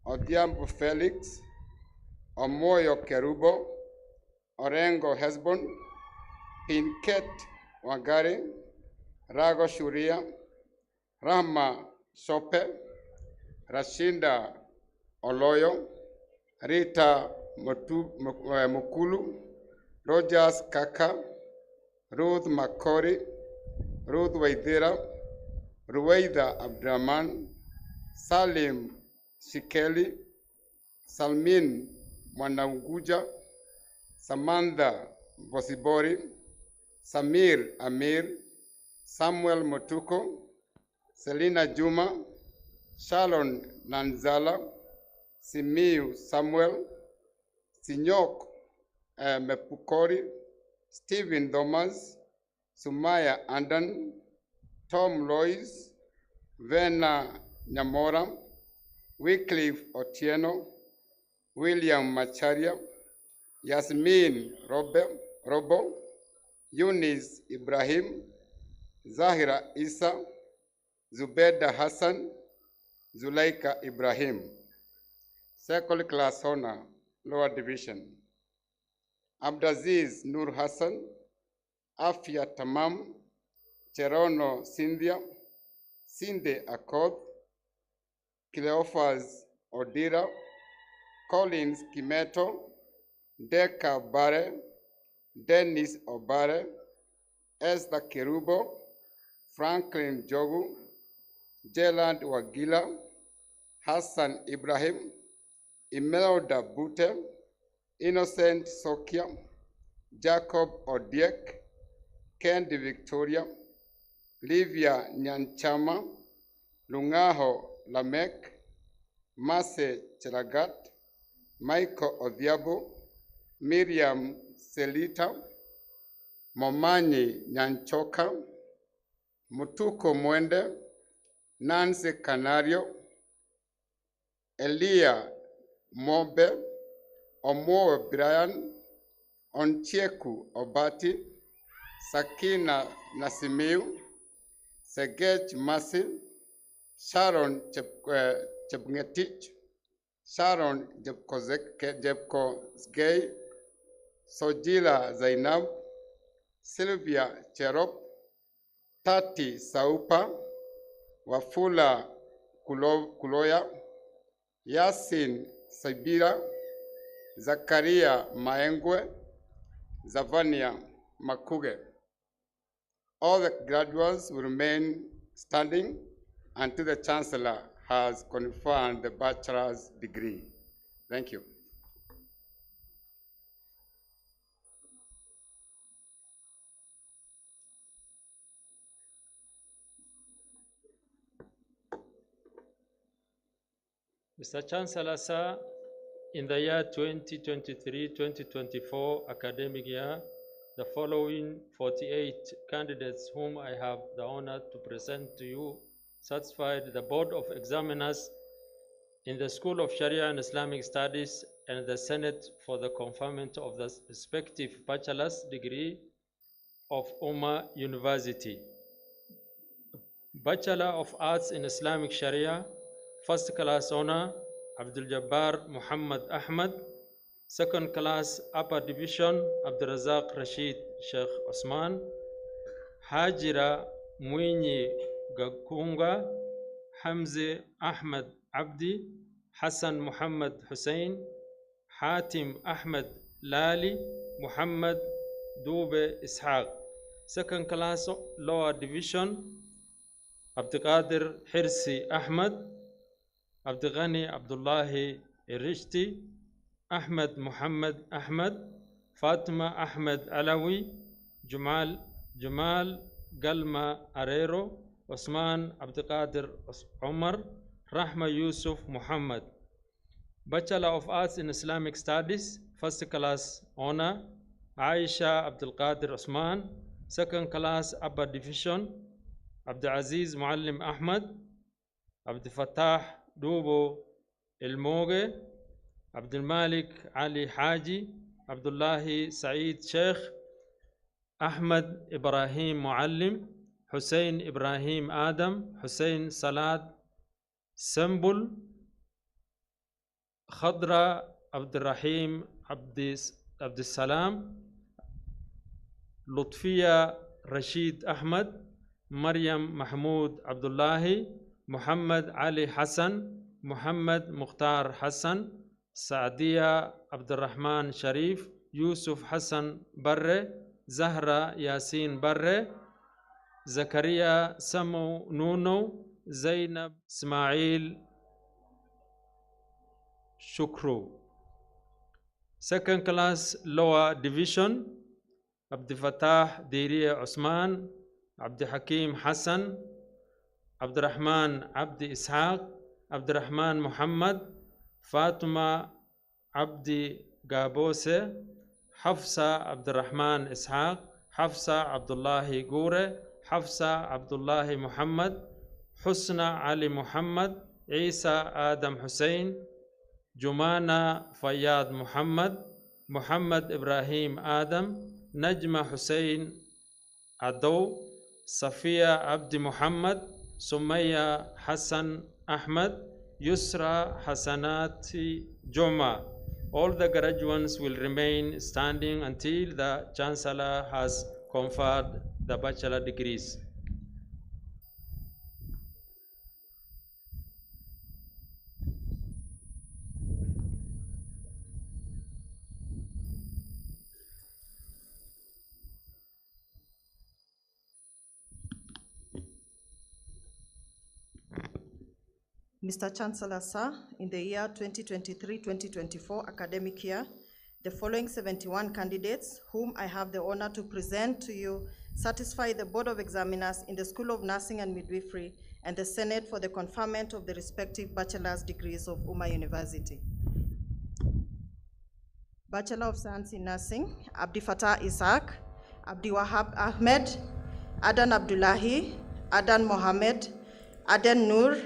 Odhiambo Felix, Omoyo Kerubo, Orengo Hesbon, Pinket Wangari, Rago Shuria, Rahma Sope, Rashinda Oloyo, Rita Mukulu, Rogers Kaka, Ruth Makori, Ruth Waithira, Ruwaida Abdraman, Salim Shikeli, Salmin Mwanauguja, Samantha Bosibori, Samir Amir, Samuel Motuko, Selina Juma, Shalon Nanzala, Simiu Samuel, Sinyok Mepukori, Stephen Thomas, Sumaya Andan, Tom Lois, Vena Nyamora, Wycliffe Otieno, William Macharia, Yasmin Robo, Eunice Ibrahim, Zahira Isa, Zubeda Hassan, Zuleika Ibrahim. Second class honor, lower division. Abdaziz Nur Hassan, Afia Tamam, Cherono Cynthia, Sinde Akoth, Cleophas Odira, Collins Kimeto, Deka Bare, Dennis Obare, Esther Kerubo, Franklin Jogu, Jeland Wagila, Hassan Ibrahim, Imelda Bute, Innocent Sokia, Jacob Odiek, Kendi Victoria, Livia Nyanchama, Lungaho Lamek, Mase Chelagat, Michael Odhiabo, Miriam Selita, Momanyi Nyanchoka, Mutuko Mwende, Nancy Canario, Elia Mobe, Omo Brian, Onchieku Obati, Sakina Nasimiu, Segej Masi, Sharon Chepngetich, Sharon Jepkozgei, Sojila Zainab, Sylvia Cherop, Tati Saupa, Wafula Kuloya, Yasin Sabira, Zakaria Maengwe, Zavania Makuge. All the graduates will remain standing until the Chancellor has confirmed the bachelor's degree. Thank you. Mr. Chancellor, sir, in the year 2023-2024 academic year, the following 48 candidates whom I have the honor to present to you satisfied the Board of Examiners in the School of Sharia and Islamic Studies and the Senate for the conferment of the respective bachelor's degree of Umma University. Bachelor of Arts in Islamic Sharia, first class honor, Abdul Jabbar Muhammad Ahmad. Second class upper division, Abdul Razak Rashid Sheikh Osman. Hajira Mwinyi Gakunga, Hamze Ahmed Abdi, Hassan Muhammad Hussein, Hatim Ahmed Lali, Muhammad Dube Ishaq. Second class lower division, Abdulqadir Hirsi Ahmed, Abdulghani Abdullahi Irishti, Ahmed Muhammad Ahmed, Fatima Ahmed Alawi, Jamal Galma Arero, Osman Abdulkadir Omar, Rahma Yusuf Muhammad. Bachelor of Arts in Islamic Studies, first class honor, Aisha Abdulkadir Osman, second class Abba Division, Abdulaziz Muallim Ahmad, Abdul Fattah Dubo Ilmoge, Abdul Malik Ali Haji, Abdullahi Saeed Sheikh, Ahmad Ibrahim Muallim, Hussein Ibrahim Adam, Hussein Salad Sembul, Khadra Abdurrahim Abdussalam, Lutfiya Rashid Ahmad, Maryam Mahmoud Abdullahi, Muhammad Ali Hassan, Muhammad Mukhtar Hassan, Saadia Abdurrahman Sharif, Yusuf Hassan Barre, Zahra Yasin Barre, Zakaria Samu Nuno, Zainab Ismail Shukru. Second class lower division, Abdul Fattah Diriya Osman, Abdul Hakim Hassan, Abdurrahman Abdi Ishaq, Abdurrahman Muhammad, Fatuma Abdi Gabose, Hafsa Abdurrahman Ishaq, Hafsa Abdullahi Gure, Hafsa Abdullahi Muhammad, Husna Ali Muhammad, Isa Adam Hussein, Jumana Fayyad Muhammad, Muhammad Ibrahim Adam, Najma Hussein Ado, Safiya Abdi Muhammad, Sumaya Hassan Ahmad, Yusra Hassanati Joma. All the graduates will remain standing until the Chancellor has conferred the bachelor degrees. Mr. Chancellor, sir, in the year 2023-2024 academic year, the following 71 candidates, whom I have the honor to present to you, satisfy the Board of Examiners in the School of Nursing and Midwifery and the Senate for the conferment of the respective bachelor's degrees of Umma University. Bachelor of Science in Nursing, Abdi Fattah Isaac, Abdi Wahab Ahmed, Adan Abdullahi, Adan Mohammed, Aden Nur,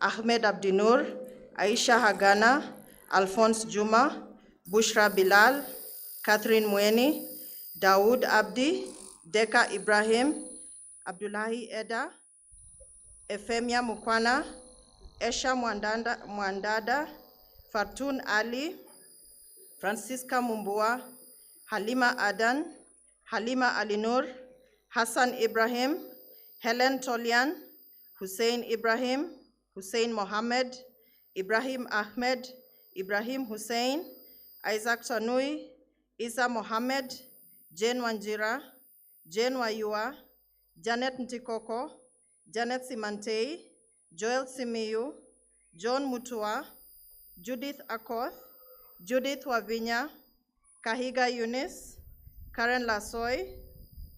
Ahmed Abdi Nur, Aisha Hagana, Alphonse Juma, Bushra Bilal, Catherine Mweni, Dawood Abdi, Deka Ibrahim, Abdullahi Eda, Efemia Mukwana, Esha Mwandada, Fartun Ali, Francisca Mumbua, Halima Adan, Halima Alinur, Hassan Ibrahim, Helen Tolian, Hussein Ibrahim, Hussein Mohammed, Ibrahim Ahmed, Ibrahim Hussein, Isaac Tanui, Isa Mohammed, Jane Wanjira, Jane Wayua, Janet Ntikoko, Janet Simantei, Joel Simiyu, John Mutua, Judith Akoth, Judith Wavinya, Kahiga Eunice, Karen Lasoy,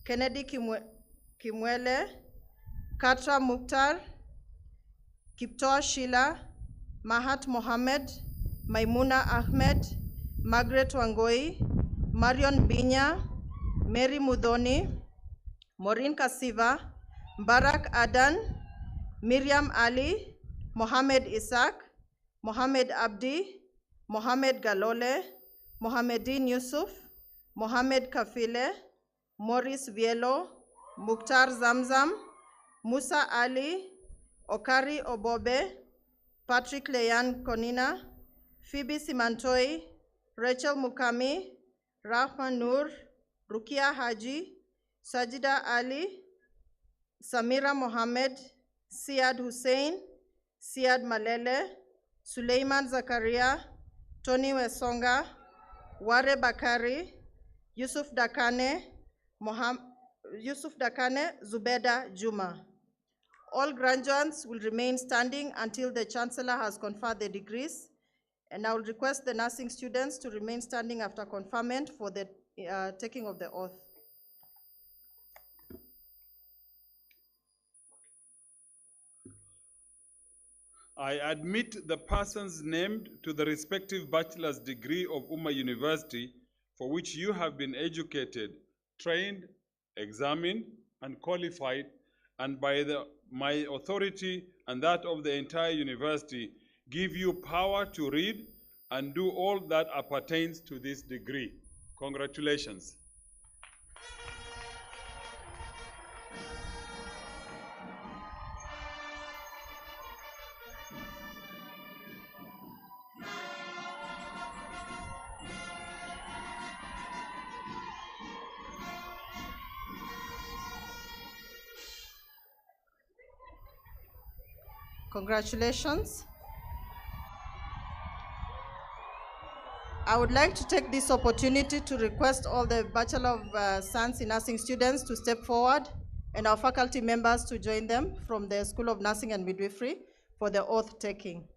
Kennedy Kimwele, Katra Mukhtar, Kiptoa Sheila, Mahat Mohammed, Maimuna Ahmed, Margaret Wangoi, Marion Binya, Mary Mudhoni, Maureen Kasiva, Barak Adan, Miriam Ali, Mohammed Isaac, Mohammed Abdi, Mohammed Galole, Mohammedin Yusuf, Mohammed Kafile, Maurice Vielo, Mukhtar Zamzam, Musa Ali, Okari Obobe, Patrick Leyan Konina, Phoebe Simantoi, Rachel Mukami, Rahman Nur, Rukia Haji, Sajida Ali, Samira Mohammed, Siad Hussein, Siad Malele, Suleiman Zakaria, Tony Wesonga, Ware Bakari, Yusuf Dakane, Zubeda Juma. All graduates will remain standing until the Chancellor has conferred the degrees, and I will request the nursing students to remain standing after conferment for the taking of the oath. I admit the persons named to the respective bachelor's degree of Umma University for which you have been educated, trained, examined, and qualified, and by my authority and that of the entire university, give you power to read and do all that appertains to this degree. Congratulations. Congratulations. I would like to take this opportunity to request all the Bachelor of Science in Nursing students to step forward and our faculty members to join them from the School of Nursing and Midwifery for the oath taking.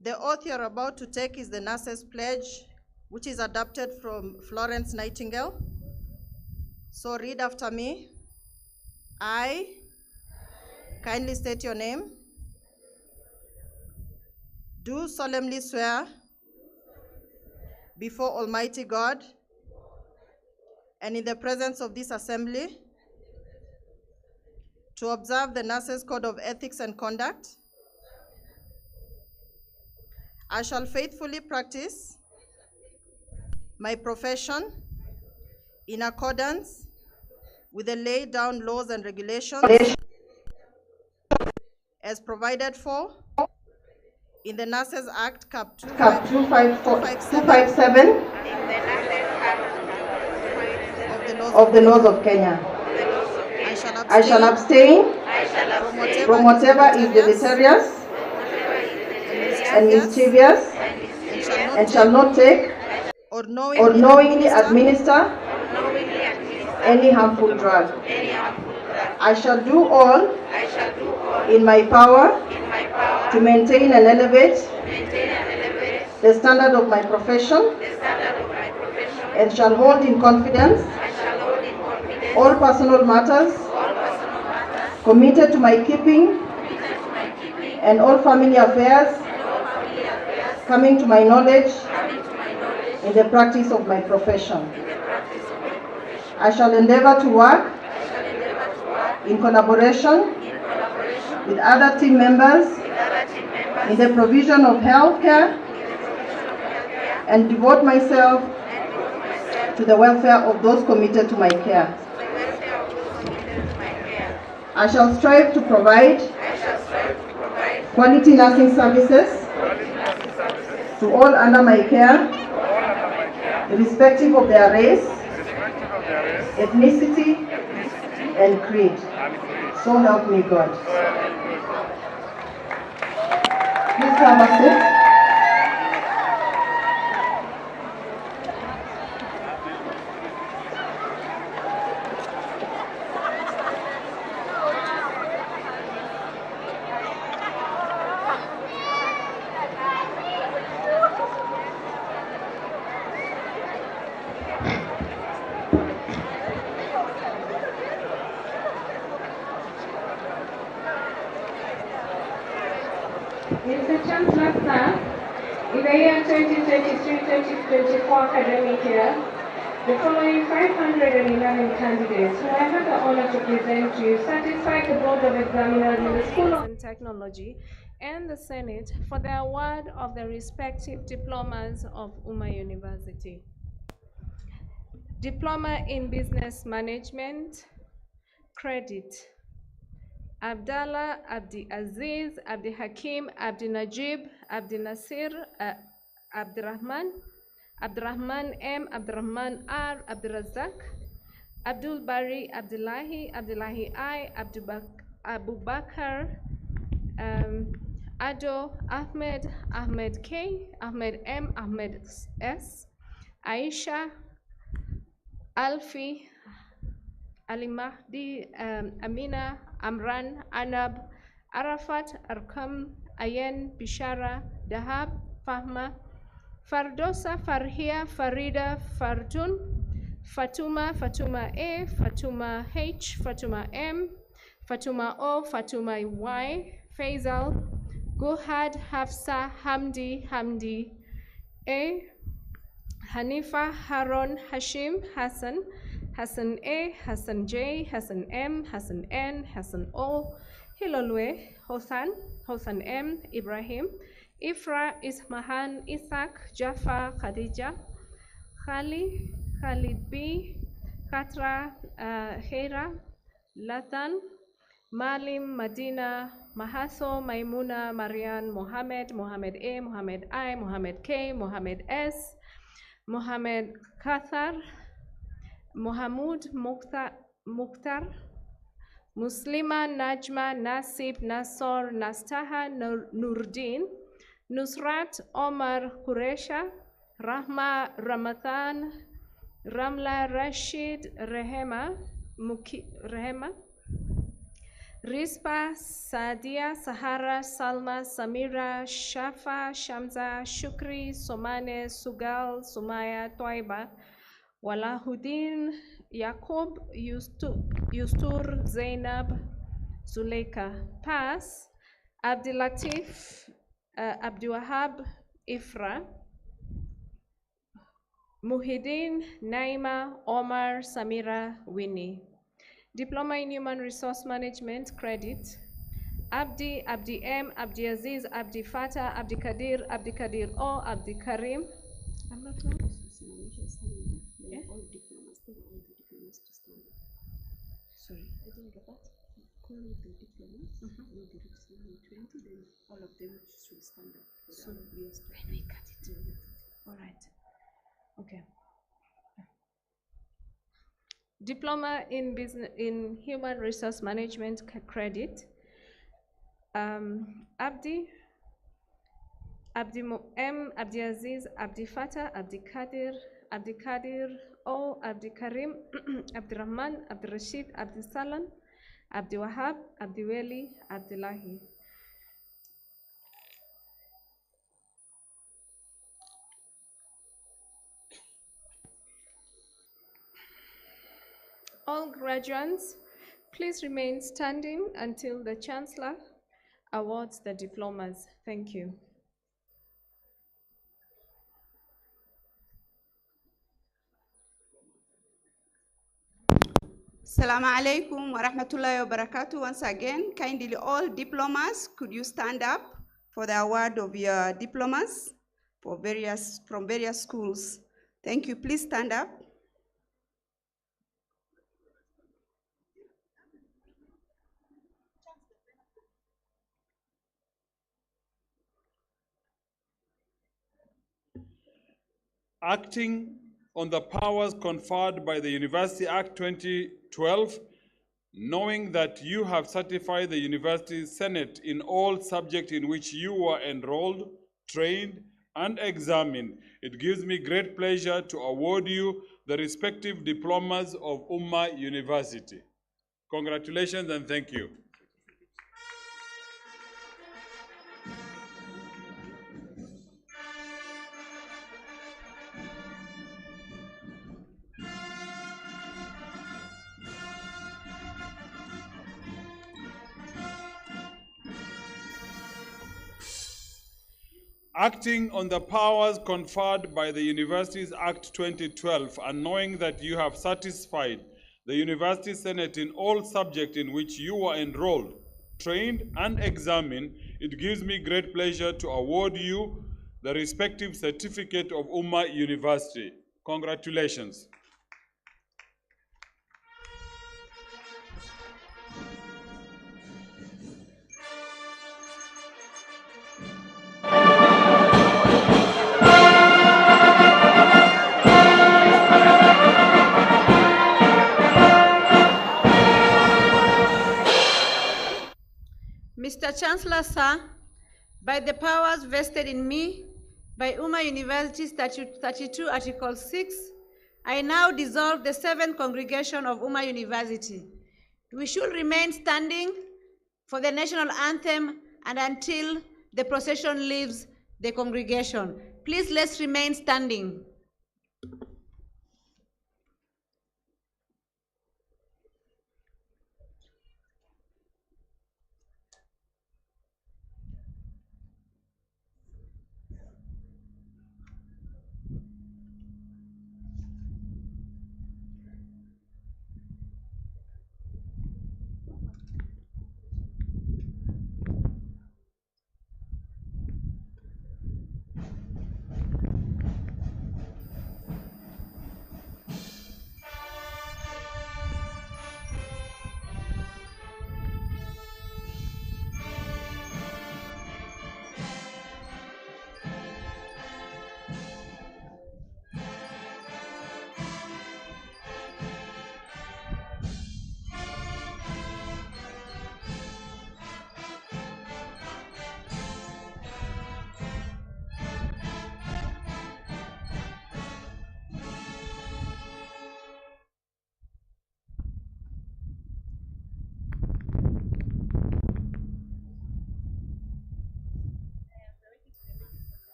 The oath you're about to take is the Nurses' Pledge, which is adapted from Florence Nightingale. So read after me. I, kindly state your name, do solemnly swear before Almighty God and in the presence of this assembly to observe the Nurses' Code of Ethics and Conduct. I shall faithfully practice my profession in accordance with the laid down laws and regulations as provided for in the Nurses Act, Cap 257 of the laws of Kenya. I shall abstain from whatever is deleterious and mischievous and shall not take or knowingly administer any harmful drug. I shall do all in my power to maintain and elevate the standard of my profession and shall hold in confidence all personal matters committed to my keeping and all family affairs coming to my knowledge in the practice of my profession. I shall endeavor to work in collaboration with other team members in the provision of health care and devote myself to the welfare of those committed to my care. I shall strive to provide quality nursing services to all under my care, irrespective of their race, ethnicity, and creed. So help me God. Please have a seat. Mr. Chancellor, sir, in the year 2023-2024 academic year, the following 511 candidates who I have the honor to present to you satisfied the Board of Examiners in the School of Technology and the Senate for the award of the respective diplomas of Umma University. Diploma in Business Management, Credit, Abdallah Abdi Aziz, Abdi Hakim, Abdi Najib, Abdi Nasir, Abdirahman, Abdurrahman M, Abdurrahman R, Abdurazak, Abdul Bari, Abdullahi, Abdullahi I, Abu Bakr, Ado, Ahmed, Ahmed K, Ahmed M, Ahmed S, Aisha, Alfi, Ali Mahdi, Amina, Amran, Anab, Arafat, Arkam, Ayen, Bishara, Dahab, Fahma, Fardosa, Farhia, Farida, Fartun, Fatuma, Fatuma A, Fatuma H, Fatuma M, Fatuma O, Fatuma Y, Faisal, Guhad, Hafsa, Hamdi, Hamdi A, Hanifa, Haron, Hashim, Hassan, Hassan A, Hassan J, Hassan M, Hassan N, Hassan O, Hilolwe, Hosan M, Ibrahim, Ifra, Ismahan, Isaac, Jafar, Khadija, Khalid B, Khatra, Khaira, Latan, Malim, Madina, Mahaso, Maimuna, Marian, Mohammed, Mohammed A, Mohammed I, Mohammed K, Mohammed S, Mohammed Kathar, Mohamud Mukhtar, Muslima, Najma, Nasib, Nasor, Nastaha, Nurdin, Nusrat, Omar, Quresha, Rahma, Ramathan, Ramla, Rashid, Rehema, Rispa, Sadia, Sahara, Salma, Samira, Shafa, Shamza, Shukri, Somane, Sugal, Sumaya, Toiba, Walahuddin, Yaqub, Yustur, Zainab, Zuleika. Pass, Abdulatif, Abdulwahab, Ifra, Muhyiddin, Naima, Omar, Samira, Winnie. Diploma in Human Resource Management, credit. Abdi, Abdi M, Abdi Aziz, Abdi Fatah, Abdi Kadir, Abdi Kadir O, Abdi Karim. I'm not wrong. Yeah? All diplomas, all the diplomas to stand up. Sorry, I didn't get that. Call the diplomas, all the 20, then all of them should stand up. So when we cut it. All right. Okay. Diploma in Human Resource Management credit. Abdi M, Abdi Aziz, Abdi Fatah, Abdi Kadir O, Abdi Karim, Abdi Rahman, Abdi Rashid, Abdi Salam, Abdi Wahab, Abdi Weli, Abdullahi. All graduates, please remain standing until the Chancellor awards the diplomas. Thank you. Assalamu alaikum wa rahmatullahi wa barakatuh. Once again, kindly all diplomas, could you stand up for the award of your diplomas from various schools? Thank you. Please stand up. Acting on the powers conferred by the University Act 2012, knowing that you have certified the University Senate in all subjects in which you were enrolled, trained, and examined, it gives me great pleasure to award you the respective diplomas of Umma University. Congratulations and thank you. Acting on the powers conferred by the Universities Act 2012 and knowing that you have satisfied the University Senate in all subjects in which you were enrolled, trained, and examined, it gives me great pleasure to award you the respective certificate of Umma University. Congratulations. Chancellor, sir, by the powers vested in me by Umma University Statute 32, Article 6, I now dissolve the 7th congregation of Umma University. We should remain standing for the national anthem and until the procession leaves the congregation. Please, let's remain standing.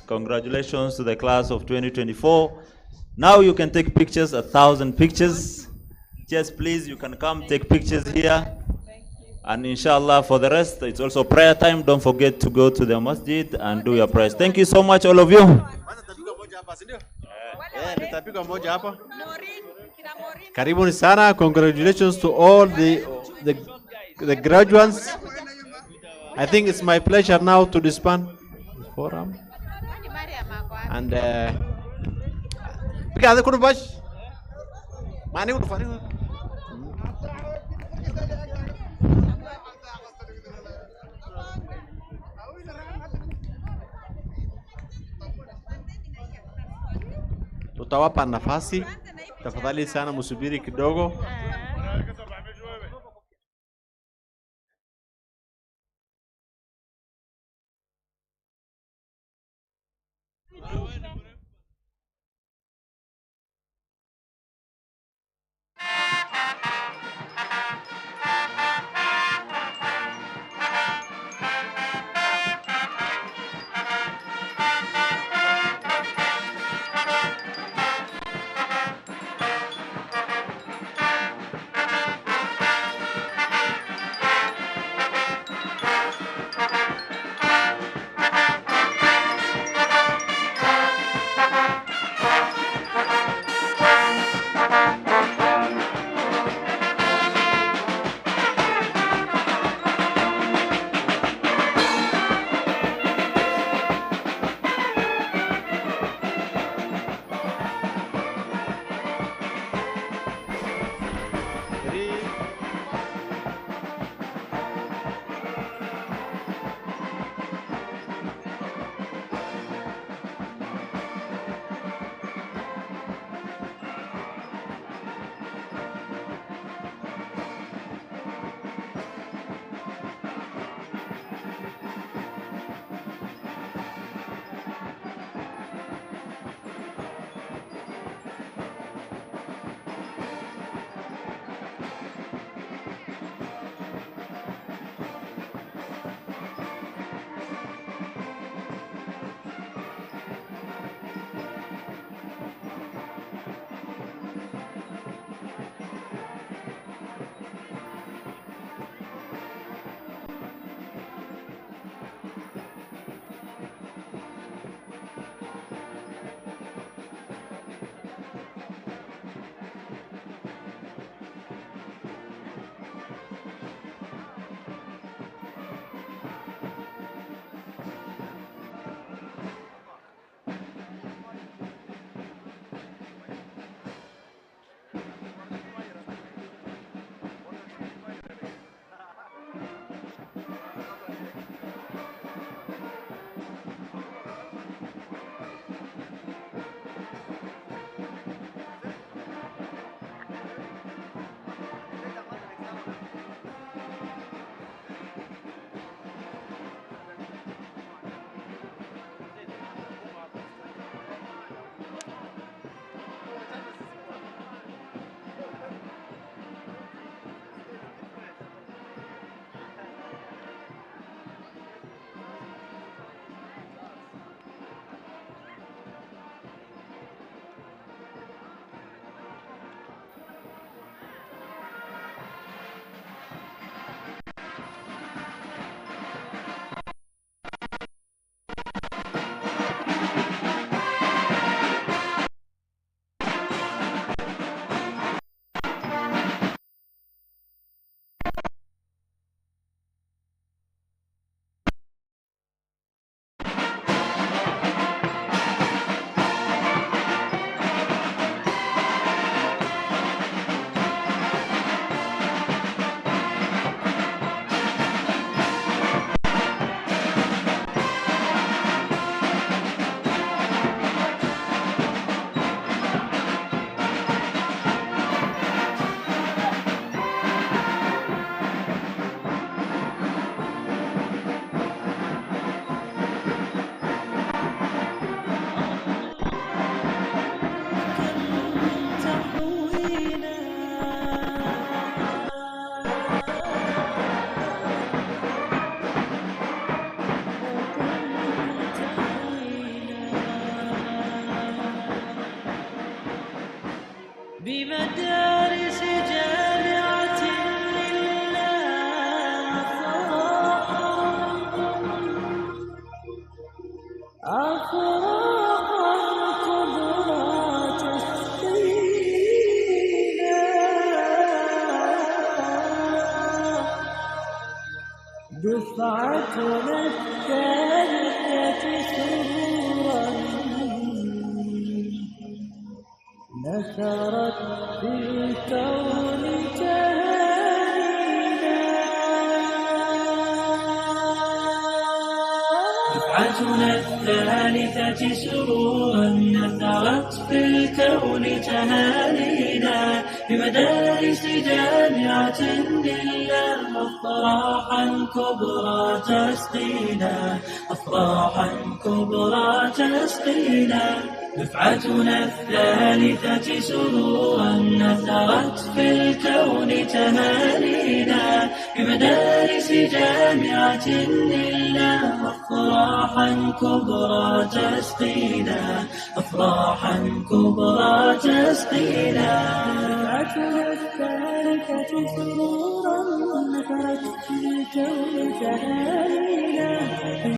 Congratulations to the class of 2024. Now you can take pictures, 1,000 pictures. Just please, you can come take pictures here. And inshallah, for the rest, it's also prayer time. Don't forget to go to the masjid and do your prayers. Thank you so much, all of you. Karibuni sana. Congratulations to all the graduates. I think it's my pleasure now to disband the forum. And tutawapa nafasi, tafadhali sana musubiri kidogo. بمدارس جامعة لله أفراحا كبرى تسقينا دفعتنا الثالثة سرورا نثرت في الكون تهانينا دفعتنا الثالثة سرورا نثرت في الكون تهانينا بمدارس جامعة لله أفراحا كبرى تسقينا أفراحا كبرى تسقينا دفعتنا الثالثة سرورا نثرت في الكون تهانينا بمدارس جامعة لله أفراحا كبرى تسقينا أفراحا كبرى تسقينا دفعتنا الثالثة سرورا نثرت في الكون تهانينا